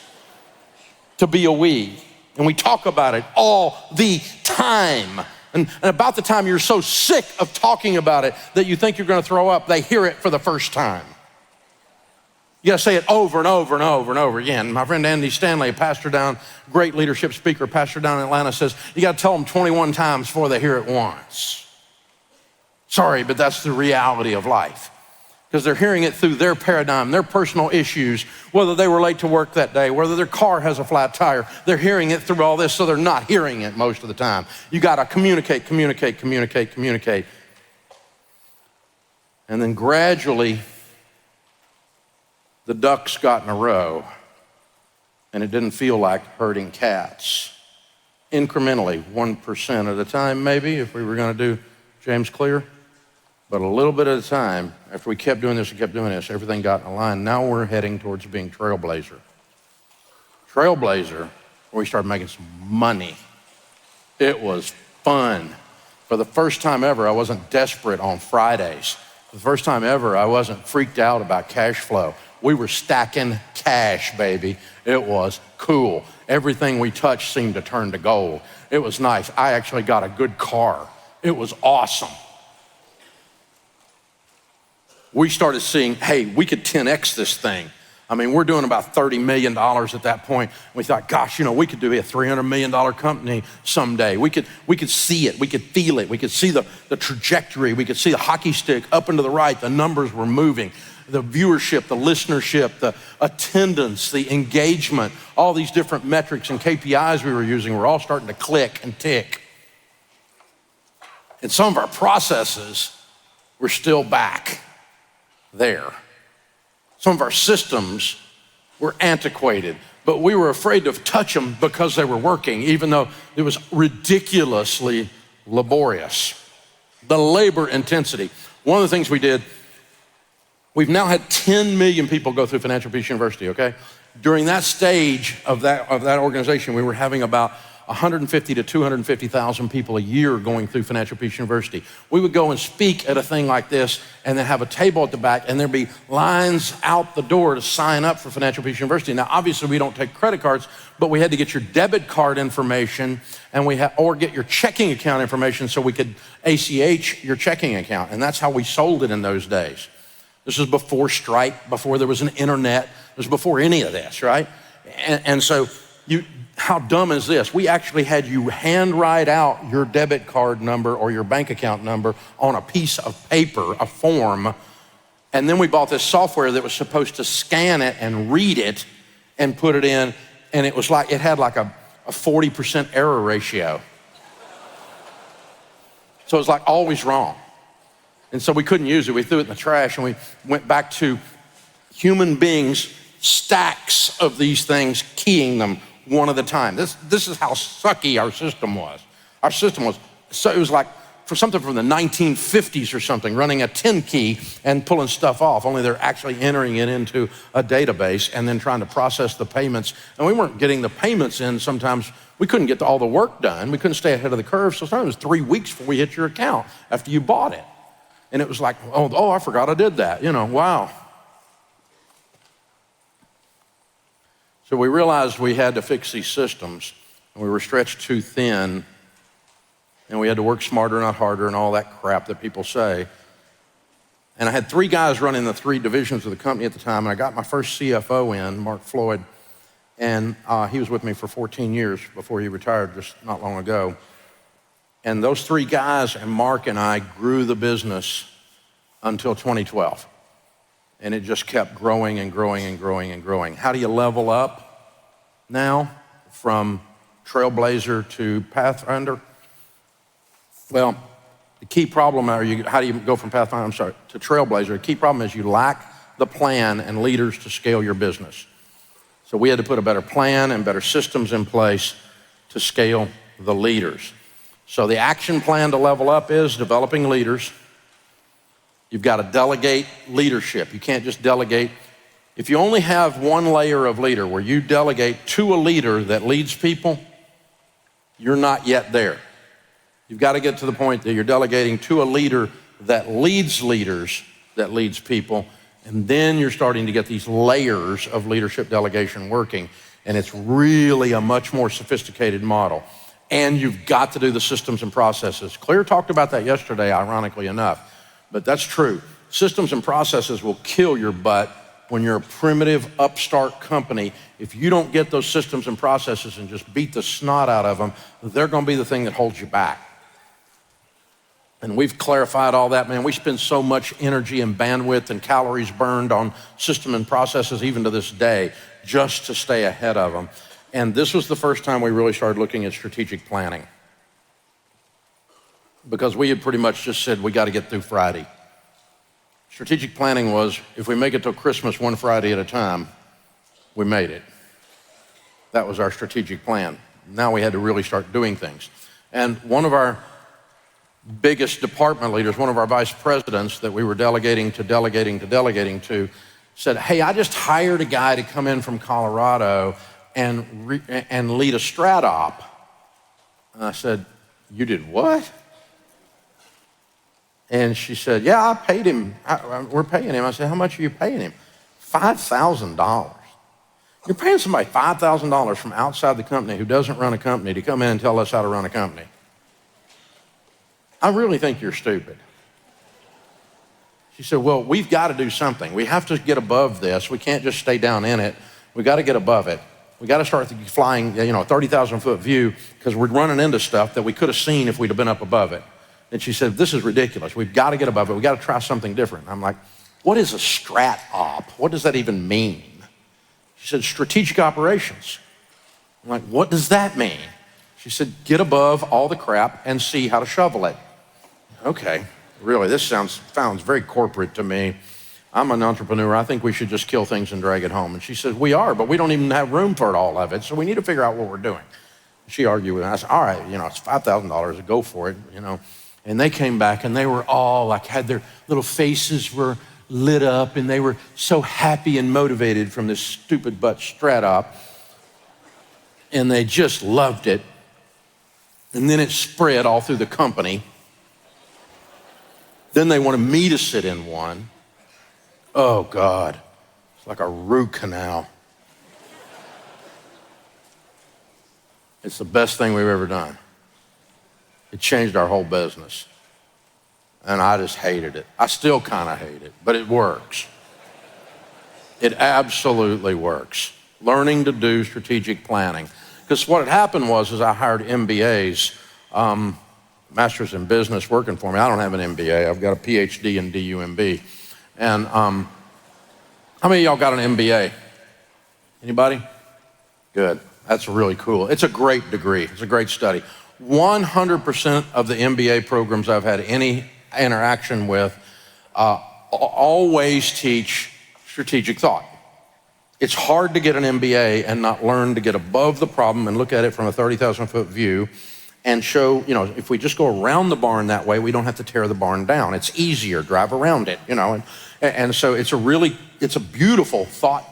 to be a we. And we talk about it all the time. And about the time you're so sick of talking about it that you think you're going to throw up, they hear it for the first time. You got to say it over and over and over and over again. My friend Andy Stanley, a pastor down, great leadership speaker, pastor down in Atlanta, says, you got to tell them 21 times before they hear it once. Sorry, but that's the reality of life. Because they're hearing it through their paradigm, their personal issues, whether they were late to work that day, whether their car has a flat tire. They're hearing it through all this, so they're not hearing it most of the time. You got to communicate. And then gradually, the ducks got in a row, and it didn't feel like herding cats. Incrementally, 1% at a time maybe, if we were going to do James Clear. But a little bit at a time, after we kept doing this and kept doing this, everything got in line. Now we're heading towards being Trailblazer. Trailblazer, where we started making some money. It was fun. For the first time ever, I wasn't desperate on Fridays. For the first time ever, I wasn't freaked out about cash flow. We were stacking cash, baby. It was cool. Everything we touched seemed to turn to gold. It was nice. I actually got a good car. It was awesome. We started seeing, hey, we could 10X this thing. I mean, we're doing about $30 million at that point. We thought, gosh, we could do a $300 million company someday. We could see it, we could feel it, we could see the trajectory, we could see the hockey stick up and to the right, the numbers were moving, the viewership, the listenership, the attendance, the engagement, all these different metrics and KPIs we were using were all starting to click and tick. And some of our processes were still back there. Some of our systems were antiquated, but we were afraid to touch them because they were working, even though it was ridiculously laborious. The labor intensity. One of the things we did, we've now had 10 million people go through Financial Peace University, okay? During that stage of that organization, we were having about 150 to 250,000 people a year going through Financial Peace University. We would go and speak at a thing like this and then have a table at the back, and there'd be lines out the door to sign up for Financial Peace University. Now, obviously we don't take credit cards, but we had to get your debit card information and or get your checking account information so we could ACH your checking account. And that's how we sold it in those days. This was before Stripe, before there was an internet. It was before any of this, right? And so how dumb is this? We actually had you handwrite out your debit card number or your bank account number on a piece of paper, a form, and then we bought this software that was supposed to scan it and read it and put it in, and it had like a 40% error ratio. So it was like always wrong. And so we couldn't use it. We threw it in the trash, and we went back to human beings, stacks of these things, keying them one at a time. This is how sucky our system was. Our system was, so it was like for something from the 1950s or something, running a 10 key and pulling stuff off, only they're actually entering it into a database and then trying to process the payments. And we weren't getting the payments in. Sometimes we couldn't get all the work done. We couldn't stay ahead of the curve. So sometimes it was 3 weeks before we hit your account after you bought it. And it was like, oh, I forgot I did that. Wow. So we realized we had to fix these systems, and we were stretched too thin, and we had to work smarter, not harder, and all that crap that people say. And I had 3 guys running the 3 divisions of the company at the time, and I got my first CFO in, Mark Floyd, and he was with me for 14 years before he retired just not long ago. And those 3 guys and Mark and I grew the business until 2012. And it just kept growing and growing and growing and growing. How do you level up now from Trailblazer to Pathfinder? Well, the key problem, how do you go from Pathfinder, to Trailblazer? The key problem is you lack the plan and leaders to scale your business. So we had to put a better plan and better systems in place to scale the leaders. So the action plan to level up is developing leaders. You've got to delegate leadership. You can't just delegate. If you only have one layer of leader where you delegate to a leader that leads people, you're not yet there. You've got to get to the point that you're delegating to a leader that leads leaders, that leads people, and then you're starting to get these layers of leadership delegation working, and it's really a much more sophisticated model. And you've got to do the systems and processes. Claire talked about that yesterday, ironically enough, but that's true. Systems and processes will kill your butt when you're a primitive upstart company. If you don't get those systems and processes and just beat the snot out of them, they're gonna be the thing that holds you back. And we've clarified all that, man. We spend so much energy and bandwidth and calories burned on system and processes even to this day, just to stay ahead of them. And this was the first time we really started looking at strategic planning, because we had pretty much just said, we gotta get through Friday. Strategic planning was, if we make it till Christmas one Friday at a time, we made it. That was our strategic plan. Now we had to really start doing things. And one of our biggest department leaders, one of our vice presidents that we were delegating to, said, hey, I just hired a guy to come in from Colorado and lead a strat op. And I said, you did what? And she said, yeah, I paid him. We're paying him. I said, how much are you paying him? $5,000. You're paying somebody $5,000 from outside the company who doesn't run a company to come in and tell us how to run a company. I really think you're stupid. She said, well, we've got to do something. We have to get above this. We can't just stay down in it. We got to get above it. We got to start flying, a 30,000 foot view, because we're running into stuff that we could have seen if we'd have been up above it. And she said, this is ridiculous. We've got to get above it. We've got to try something different. I'm like, what is a strat op? What does that even mean? She said, strategic operations. I'm like, what does that mean? She said, get above all the crap and see how to shovel it. Okay, really, this sounds very corporate to me. I'm an entrepreneur. I think we should just kill things and drag it home. And she said, we are, but we don't even have room for all of it. So we need to figure out what we're doing. She argued with me. I said, all right, it's $5,000, go for it, And they came back and they were all had their little faces were lit up and they were so happy and motivated from this stupid butt strat op. And they just loved it. And then it spread all through the company. Then they wanted me to sit in one. Oh God, it's like a root canal. It's the best thing we've ever done. It changed our whole business. And I just hated it. I still kind of hate it, but it works. It absolutely works. Learning to do strategic planning. Because what had happened was I hired MBAs, Masters in Business, working for me. I don't have an MBA. I've got a PhD in DUMB. And how many of y'all got an MBA? Anybody? Good. That's really cool. It's a great degree. It's a great study. 100% of the MBA programs I've had any interaction with always teach strategic thought. It's hard to get an MBA and not learn to get above the problem and look at it from a 30,000 foot view and show, if we just go around the barn that way, we don't have to tear the barn down. It's easier, drive around it, and so it's a beautiful thought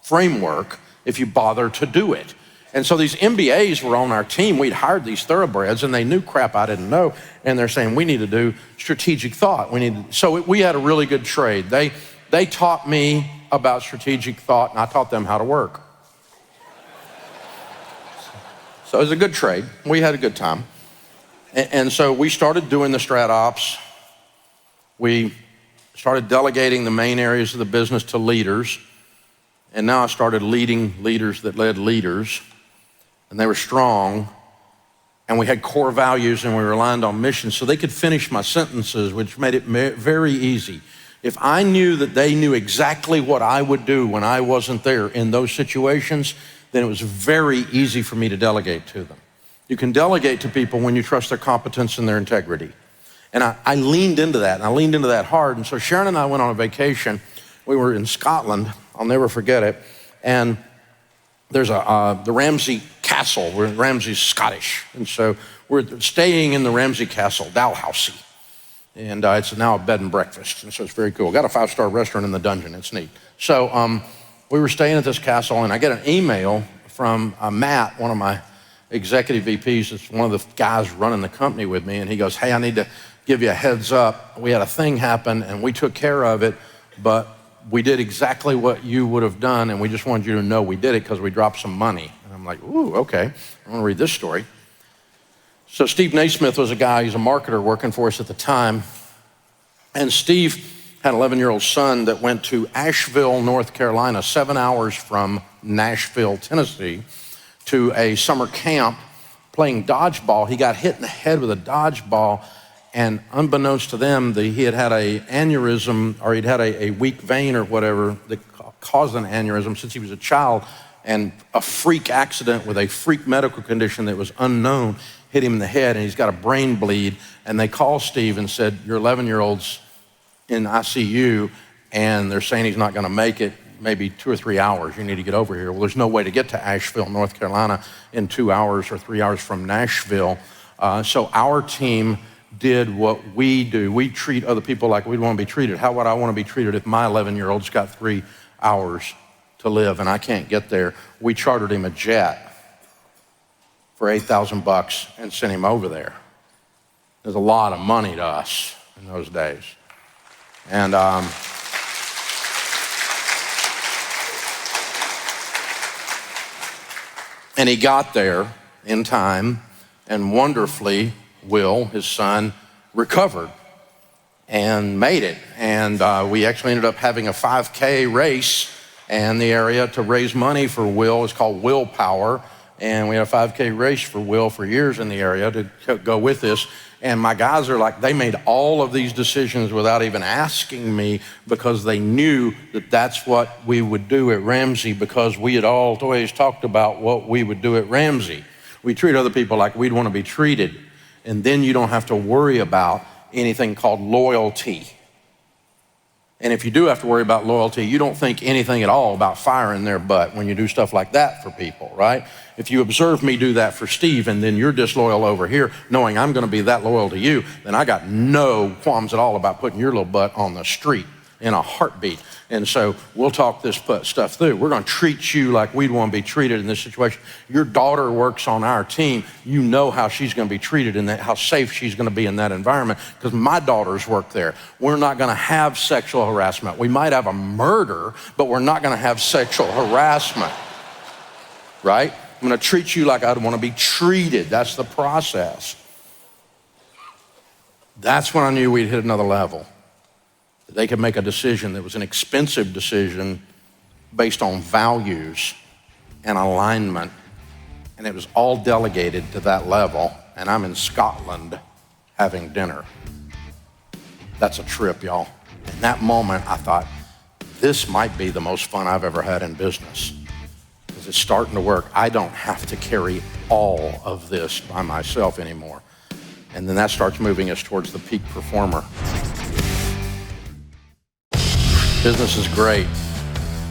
framework if you bother to do it. And so these MBAs were on our team. We'd hired these thoroughbreds and they knew crap I didn't know. And they're saying, we need to do strategic thought. So we had a really good trade. They taught me about strategic thought and I taught them how to work. So it was a good trade. We had a good time. And so we started doing the strat ops. We started delegating the main areas of the business to leaders. And now I started leading leaders that led leaders. And they were strong, and we had core values, and we relied on missions, so they could finish my sentences, which made it very easy. If I knew that they knew exactly what I would do when I wasn't there in those situations, then it was very easy for me to delegate to them. You can delegate to people when you trust their competence and their integrity. And I leaned into that, and I leaned into that hard. And so Sharon and I went on a vacation. We were in Scotland. I'll never forget it. And there's the Ramsey Castle. Ramsey's Scottish. And so we're staying in the Ramsey Castle, Dalhousie. And it's now a bed and breakfast, and so it's very cool. Got a 5-star restaurant in the dungeon, it's neat. So we were staying at this castle, and I get an email from Matt, one of my executive VPs. It's one of the guys running the company with me, and he goes, hey, I need to give you a heads up. We had a thing happen, and we took care of it, but we did exactly what you would have done, and we just wanted you to know we did it because we dropped some money. And I'm like, ooh, okay, I want to read this story. So Steve Naismith was a guy, he's a marketer working for us at the time. And Steve had an 11-year-old son that went to Asheville, North Carolina, 7 hours from Nashville, Tennessee, to a summer camp playing dodgeball. He got hit in the head with a dodgeball, and unbeknownst to them, he had had an aneurysm, or he'd had a weak vein or whatever that caused an aneurysm since he was a child, and a freak accident with a freak medical condition that was unknown hit him in the head, and he's got a brain bleed. And they called Steve and said, your 11-year-old's in ICU, and they're saying he's not gonna make it, maybe 2 or 3 hours. You need to get over here. Well, there's no way to get to Asheville, North Carolina in 2 hours or 3 hours from Nashville. So our team did what we do. We treat other people like we'd want to be treated. How would I want to be treated if my 11-year-old's got 3 hours to live and I can't get there? We chartered him a jet for $8,000 and sent him over there. There's a lot of money to us in those days. And he got there in time, and wonderfully, Will, his son, recovered and made it. And we actually ended up having a 5K race in the area to raise money for Will. It's called Willpower. And we had a 5K race for Will for years in the area to go with this. And my guys are like, they made all of these decisions without even asking me, because they knew that that's what we would do at Ramsey, because we had always talked about what we would do at Ramsey. We treat other people like we'd want to be treated. And then you don't have to worry about anything called loyalty. And if you do have to worry about loyalty, you don't think anything at all about firing their butt when you do stuff like that for people, right? If you observe me do that for Steve, and then you're disloyal over here, knowing I'm gonna be that loyal to you, then I got no qualms at all about putting your little butt on the street in a heartbeat. And so we'll talk this stuff through. We're gonna treat you like we'd wanna be treated in this situation. Your daughter works on our team. You know how she's gonna be treated and how safe she's gonna be in that environment, because my daughters work there. We're not gonna have sexual harassment. We might have a murder, but we're not gonna have sexual harassment, right? I'm gonna treat you like I'd wanna be treated. That's the process. That's when I knew we'd hit another level. They could make a decision that was an expensive decision based on values and alignment, and it was all delegated to that level, and I'm in Scotland having dinner. That's a trip, y'all. In that moment, I thought, this might be the most fun I've ever had in business, because it's starting to work. I don't have to carry all of this by myself anymore. And then that starts moving us towards the peak performer. Business is great.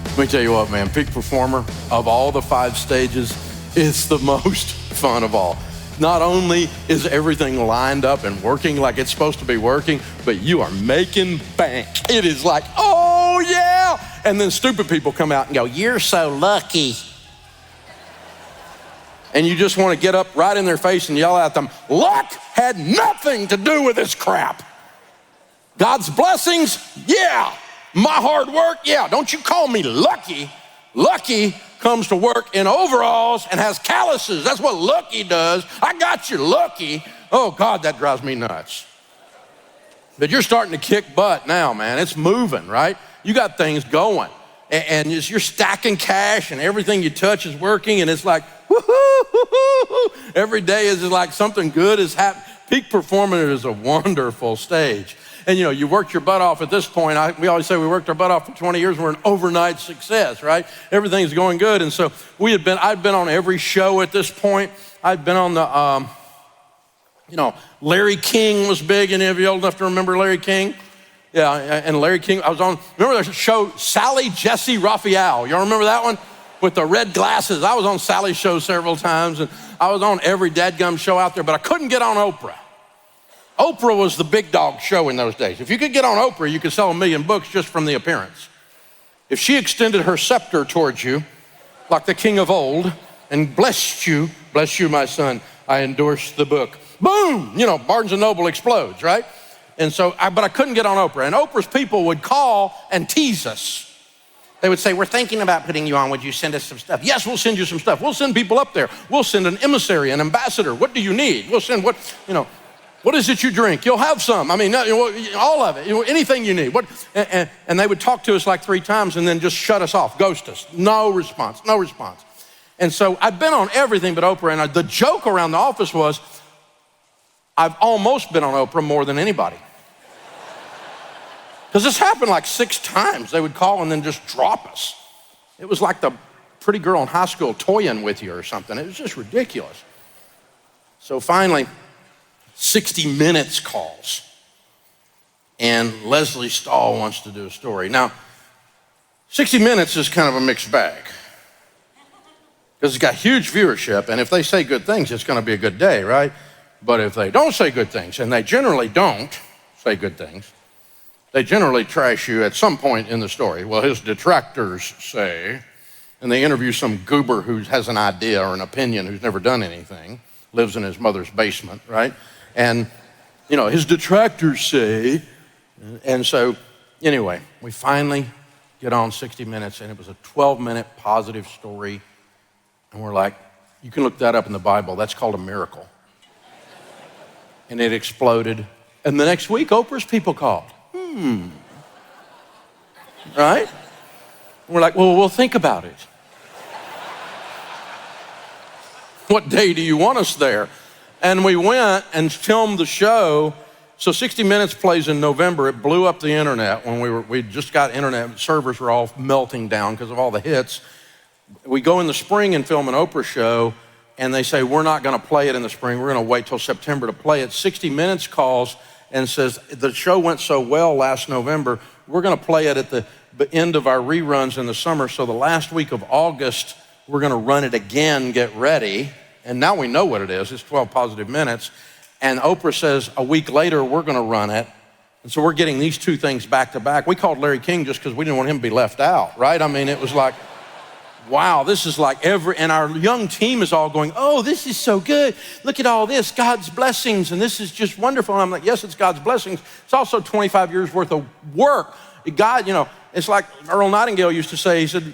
Let me tell you what, man, peak performer, of all the 5 stages, is the most fun of all. Not only is everything lined up and working like it's supposed to be working, but you are making bank. It is like, oh yeah. And then stupid people come out and go, you're so lucky. And you just want to get up right in their face and yell at them, luck had nothing to do with this crap. God's blessings, yeah. My hard work, yeah. Don't you call me lucky. Lucky comes to work in overalls and has calluses. That's what lucky does. I got you, lucky. Oh God, that drives me nuts. But you're starting to kick butt now, man. It's moving, right? You got things going. And you're stacking cash, and everything you touch is working, and it's like, woo-hoo. Every day is like something good is happening. Peak performance is a wonderful stage. And you know, you worked your butt off at this point. We always say we worked our butt off for 20 years. We're an overnight success, right? Everything's going good. And so I'd been on every show at this point. I'd been on the, Larry King was big. Any of you old enough to remember Larry King? Yeah, and Larry King, I was on, remember the show Sally Jesse Raphael? Y'all remember that one? With the red glasses. I was on Sally's show several times, and I was on every dadgum show out there, but I couldn't get on Oprah. Oprah was the big dog show in those days. If you could get on Oprah, you could sell 1 million books just from the appearance. If she extended her scepter towards you, like the king of old, and bless you, my son, I endorse the book. Boom, Barnes & Noble explodes, right? And so, but I couldn't get on Oprah. And Oprah's people would call and tease us. They would say, we're thinking about putting you on. Would you send us some stuff? Yes, we'll send you some stuff. We'll send people up there. We'll send an emissary, an ambassador. What do you need? We'll send what is it you drink? You'll have some. I mean, all of it, anything you need. And they would talk to us like 3 times and then just shut us off, ghost us. No response. And so I've been on everything but Oprah. And the joke around the office was, I've almost been on Oprah more than anybody. Because this happened like 6 times. They would call and then just drop us. It was like the pretty girl in high school toying with you or something. It was just ridiculous. So finally, 60 Minutes calls. And Leslie Stahl wants to do a story. Now, 60 Minutes is kind of a mixed bag. Because it's got huge viewership, and if they say good things, it's going to be a good day, right? But if they don't say good things, and they generally don't say good things, they generally trash you at some point in the story. Well, his detractors say, and they interview some goober who has an idea or an opinion who's never done anything, lives in his mother's basement, right? And, his detractors say, and so anyway, we finally get on 60 Minutes, and it was a 12-minute positive story. And we're like, you can look that up in the Bible. That's called a miracle. And it exploded. And the next week, Oprah's people called. Right? And we're like, well, we'll think about it. What day do you want us there? And we went and filmed the show. So 60 Minutes plays in November. It blew up the internet when we just got internet. Servers were all melting down because of all the hits. We go in the spring and film an Oprah show, and they say, we're not going to play it in the spring. We're going to wait till September to play it. 60 Minutes calls and says, the show went so well last November, we're going to play it at the end of our reruns in the summer. So the last week of August, we're going to run it again, get ready. And now we know what it is. It's 12 positive minutes. And Oprah says, a week later, we're going to run it. And so we're getting these 2 things back to back. We called Larry King just because we didn't want him to be left out, right? I mean, it was like, wow, this is like and our young team is all going, oh, this is so good. Look at all this, God's blessings, and this is just wonderful. And I'm like, yes, it's God's blessings. It's also 25 years worth of work. God, it's like Earl Nightingale used to say, he said,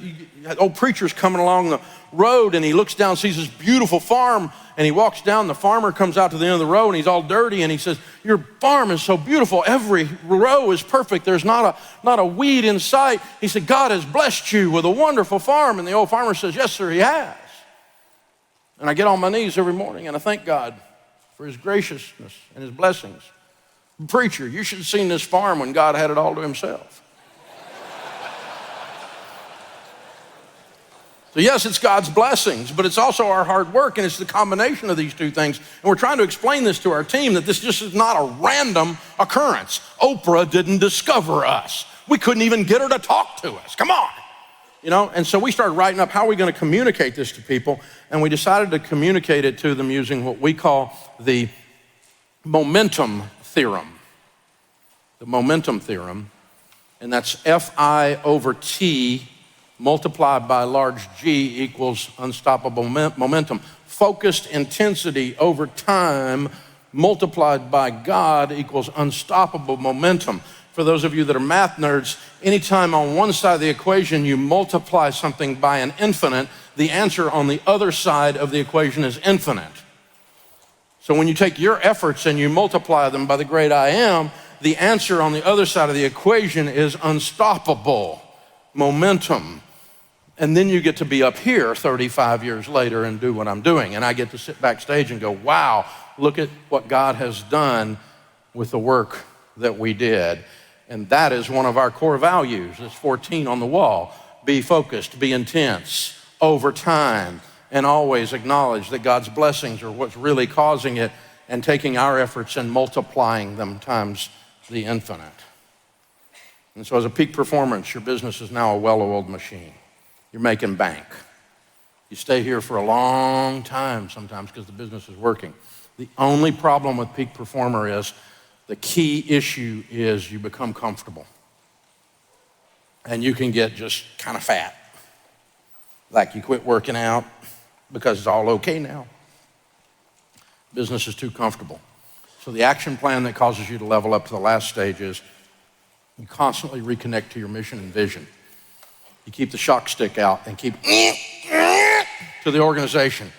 old preacher's coming along the road and he looks down, sees this beautiful farm, and he walks down, the farmer comes out to the end of the road and he's all dirty and he says, your farm is so beautiful, every row is perfect, there's not a weed in sight. He said, God has blessed you with a wonderful farm. And the old farmer says, yes, sir, he has. And I get on my knees every morning and I thank God for his graciousness and his blessings. Preacher, you should have seen this farm when God had it all to himself. So yes, it's God's blessings, but it's also our hard work, and it's the combination of these 2 things. And we're trying to explain this to our team, that this just is not a random occurrence. Oprah didn't discover us. We couldn't even get her to talk to us. Come on. And so we started writing up, how are we going to communicate this to people? And we decided to communicate it to them using what we call the momentum theorem. The momentum theorem, and that's F-I over T multiplied by large G equals unstoppable momentum. Focused intensity over time multiplied by God equals unstoppable momentum. For those of you that are math nerds, anytime on one side of the equation you multiply something by an infinite, the answer on the other side of the equation is infinite. So when you take your efforts and you multiply them by the great I am, the answer on the other side of the equation is unstoppable momentum. And then you get to be up here 35 years later and do what I'm doing. And I get to sit backstage and go, wow, look at what God has done with the work that we did. And that is one of our core values. It's 14 on the wall. Be focused, be intense, over time, and always acknowledge that God's blessings are what's really causing it, and taking our efforts and multiplying them times the infinite. And so as a peak performance, your business is now a well-oiled machine. You're making bank. You stay here for a long time sometimes because the business is working. The only problem with peak performer is The key issue is you become comfortable. And you can get just kind of fat. Like you quit working out because it's all okay now. Business is too comfortable. So the action plan that causes you to level up to the last stage is you constantly reconnect to your mission and vision. You keep the shock stick out and keep to the organization.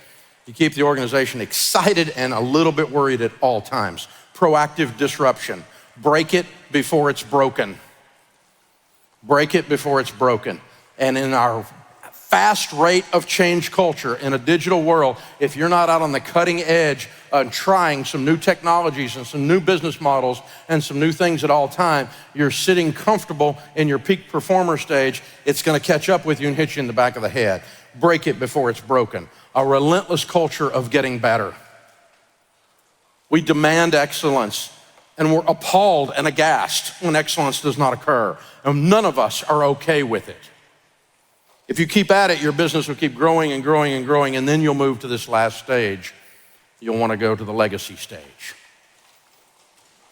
You keep the organization excited and a little bit worried at all times. Proactive disruption. Break it before it's broken. Break it before it's broken. And in our fast rate of change culture in a digital world, if you're not out on the cutting edge of trying some new technologies and some new business models and some new things at all time, you're sitting comfortable in your peak performer stage, it's gonna catch up with you and hit you in the back of the head. Break it before it's broken. A relentless culture of getting better. We demand excellence, and we're appalled and aghast when excellence does not occur. And none of us are okay with it. If you keep at it, your business will keep growing and growing and growing, and then you'll move to this last stage. You'll want to go to the legacy stage.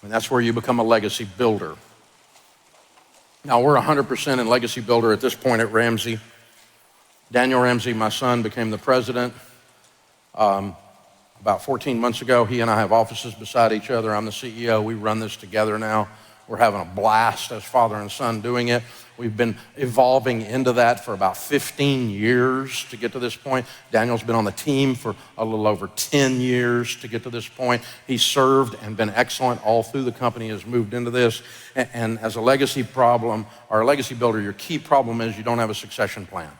And that's where you become a legacy builder. Now, we're 100% in legacy builder at this point at Ramsey. Daniel Ramsey, my son, became the president about 14 months ago. He and I have offices beside each other. I'm the CEO. We run this together now. We're having a blast as father and son doing it. We've been evolving into that for about 15 years to get to this point. Daniel's been on the team for a little over 10 years to get to this point. He's served and been excellent all through the company, has moved into this. And as a legacy problem, or a legacy builder, your key problem is you don't have a succession plan.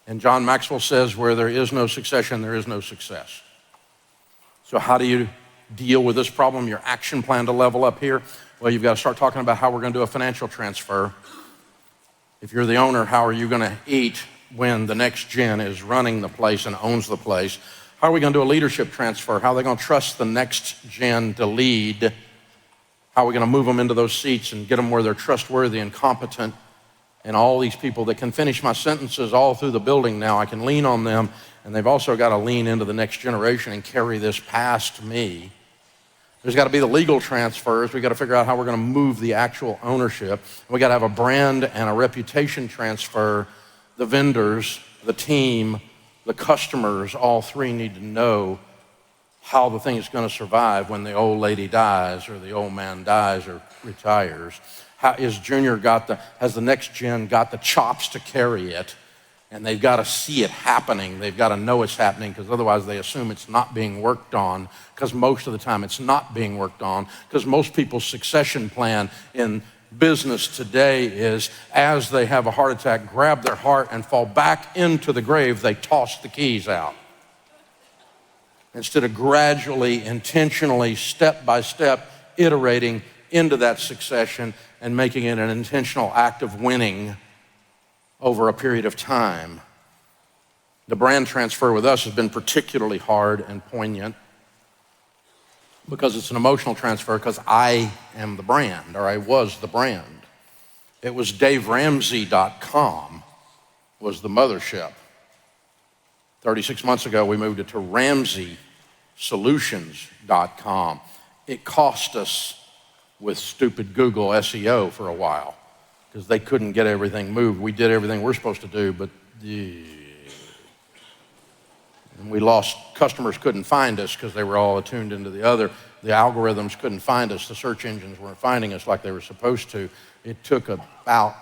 And John Maxwell says, where there is no succession, there is no success. So how do you deal with this problem, your action plan to level up here? Well, you've got to start talking about how we're going to do a financial transfer. If you're the owner, how are you going to eat when the next gen is running the place and owns the place? How are we going to do a leadership transfer? How are they going to trust the next gen to lead? How are we going to move them into those seats and get them where they're trustworthy and competent? And all these people that can finish my sentences all through the building now, I can lean on them, and they've also got to lean into the next generation and carry this past me. There's got to be the legal transfers. We've got to figure out how we're going to move the actual ownership. We've got to have a brand and a reputation transfer. The vendors, the team, the customers, all three need to know how the thing is going to survive when the old lady dies or the old man dies or retires. How is has the next gen got the chops to carry it? And they've got to see it happening. They've got to know it's happening, because otherwise they assume it's not being worked on, because most of the time it's not being worked on, because most people's succession plan in business today is, as they have a heart attack, grab their heart and fall back into the grave, they toss the keys out. Instead of gradually, intentionally, step by step, iterating into that succession and making it an intentional act of winning over a period of time. The brand transfer with us has been particularly hard and poignant because it's an emotional transfer, because I am the brand, or I was the brand. It was DaveRamsey.com was the mothership. 36 months ago, we moved it to RamseySolutions.com. It cost us with stupid Google SEO for a while, because they couldn't get everything moved. We did everything we're supposed to do, but and we lost, customers couldn't find us because they were all attuned into the other. The algorithms couldn't find us. The search engines weren't finding us like they were supposed to. It took about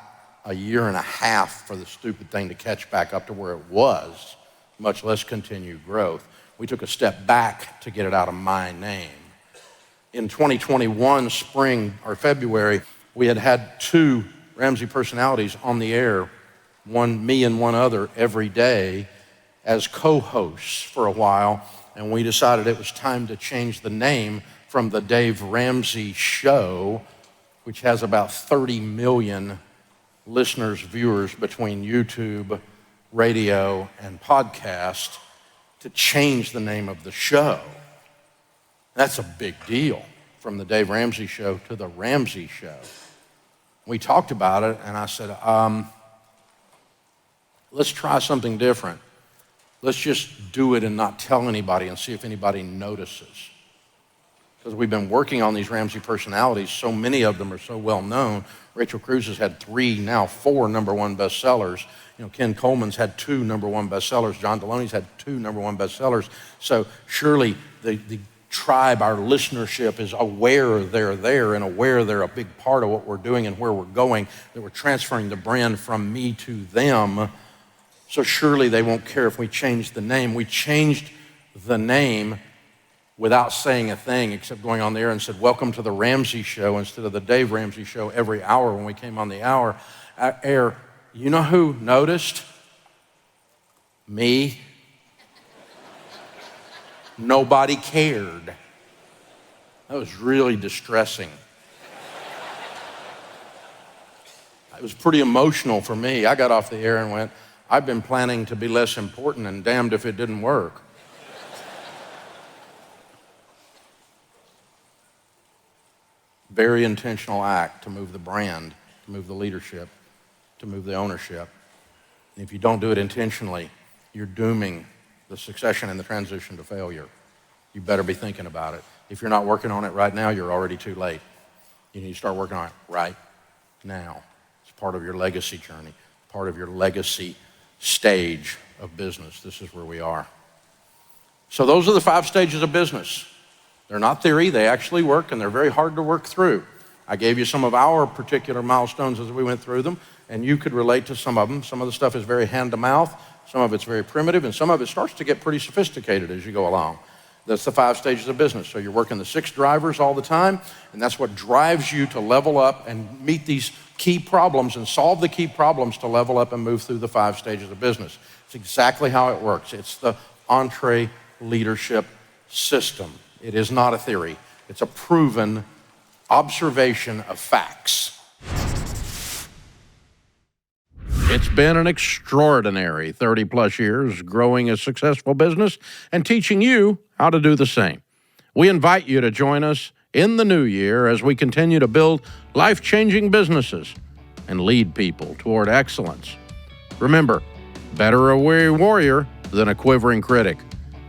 a year and a half for the stupid thing to catch back up to where it was, much less continue growth. We took a step back to get it out of my name. In 2021, spring or February, we had 2 Ramsey personalities on the air, me and one other, every day as co-hosts for a while, and we decided it was time to change the name from the Dave Ramsey Show, which has about 30 million listeners, viewers between YouTube, radio, and podcast, to change the name of the show. That's a big deal, from the Dave Ramsey Show to the Ramsey Show. We talked about it, and I said, let's try something different. Let's just do it and not tell anybody and see if anybody notices. because we've been working on these Ramsey personalities. So many of them are so well known. Rachel Cruz has had 3, now 4 number one bestsellers. Ken Coleman's had 2 number one bestsellers. John Deloney's had 2 number one bestsellers. So surely the tribe, our listenership, is aware they're there and aware they're a big part of what we're doing and where we're going, that we're transferring the brand from me to them. So surely they won't care if we change the name. We changed the name without saying a thing except going on the air and said, welcome to the Ramsey Show instead of the Dave Ramsey Show every hour when we came on the air. You know who noticed? Me. Nobody cared. That was really distressing. It was pretty emotional for me. I got off the air and went, I've been planning to be less important and damned if it didn't work. Very intentional act to move the brand, to move the leadership, to move the ownership. And if you don't do it intentionally, you're dooming the succession and the transition to failure. You better be thinking about it. If you're not working on it right now, you're already too late. You need to start working on it right now. It's part of your legacy journey, part of your legacy stage of business. This is where we are. So those are the 5 stages of business. They're not theory, they actually work, and they're very hard to work through. I gave you some of our particular milestones as we went through them, and you could relate to some of them. Some of the stuff is very hand-to-mouth, some of it's very primitive, and some of it starts to get pretty sophisticated as you go along. That's the 5 stages of business. So you're working the 6 drivers all the time, and that's what drives you to level up and meet these key problems and solve the key problems to level up and move through the 5 stages of business. It's exactly how it works. It's the EntreLeadership System. It is not a theory. It's a proven observation of facts. It's been an extraordinary 30-plus years growing a successful business and teaching you how to do the same. We invite you to join us in the new year as we continue to build life-changing businesses and lead people toward excellence. Remember, better a weary warrior than a quivering critic.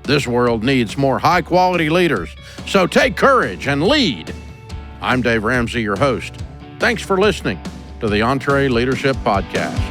This world needs more high-quality leaders, so take courage and lead. I'm Dave Ramsey, your host. Thanks for listening to the EntreLeadership Podcast.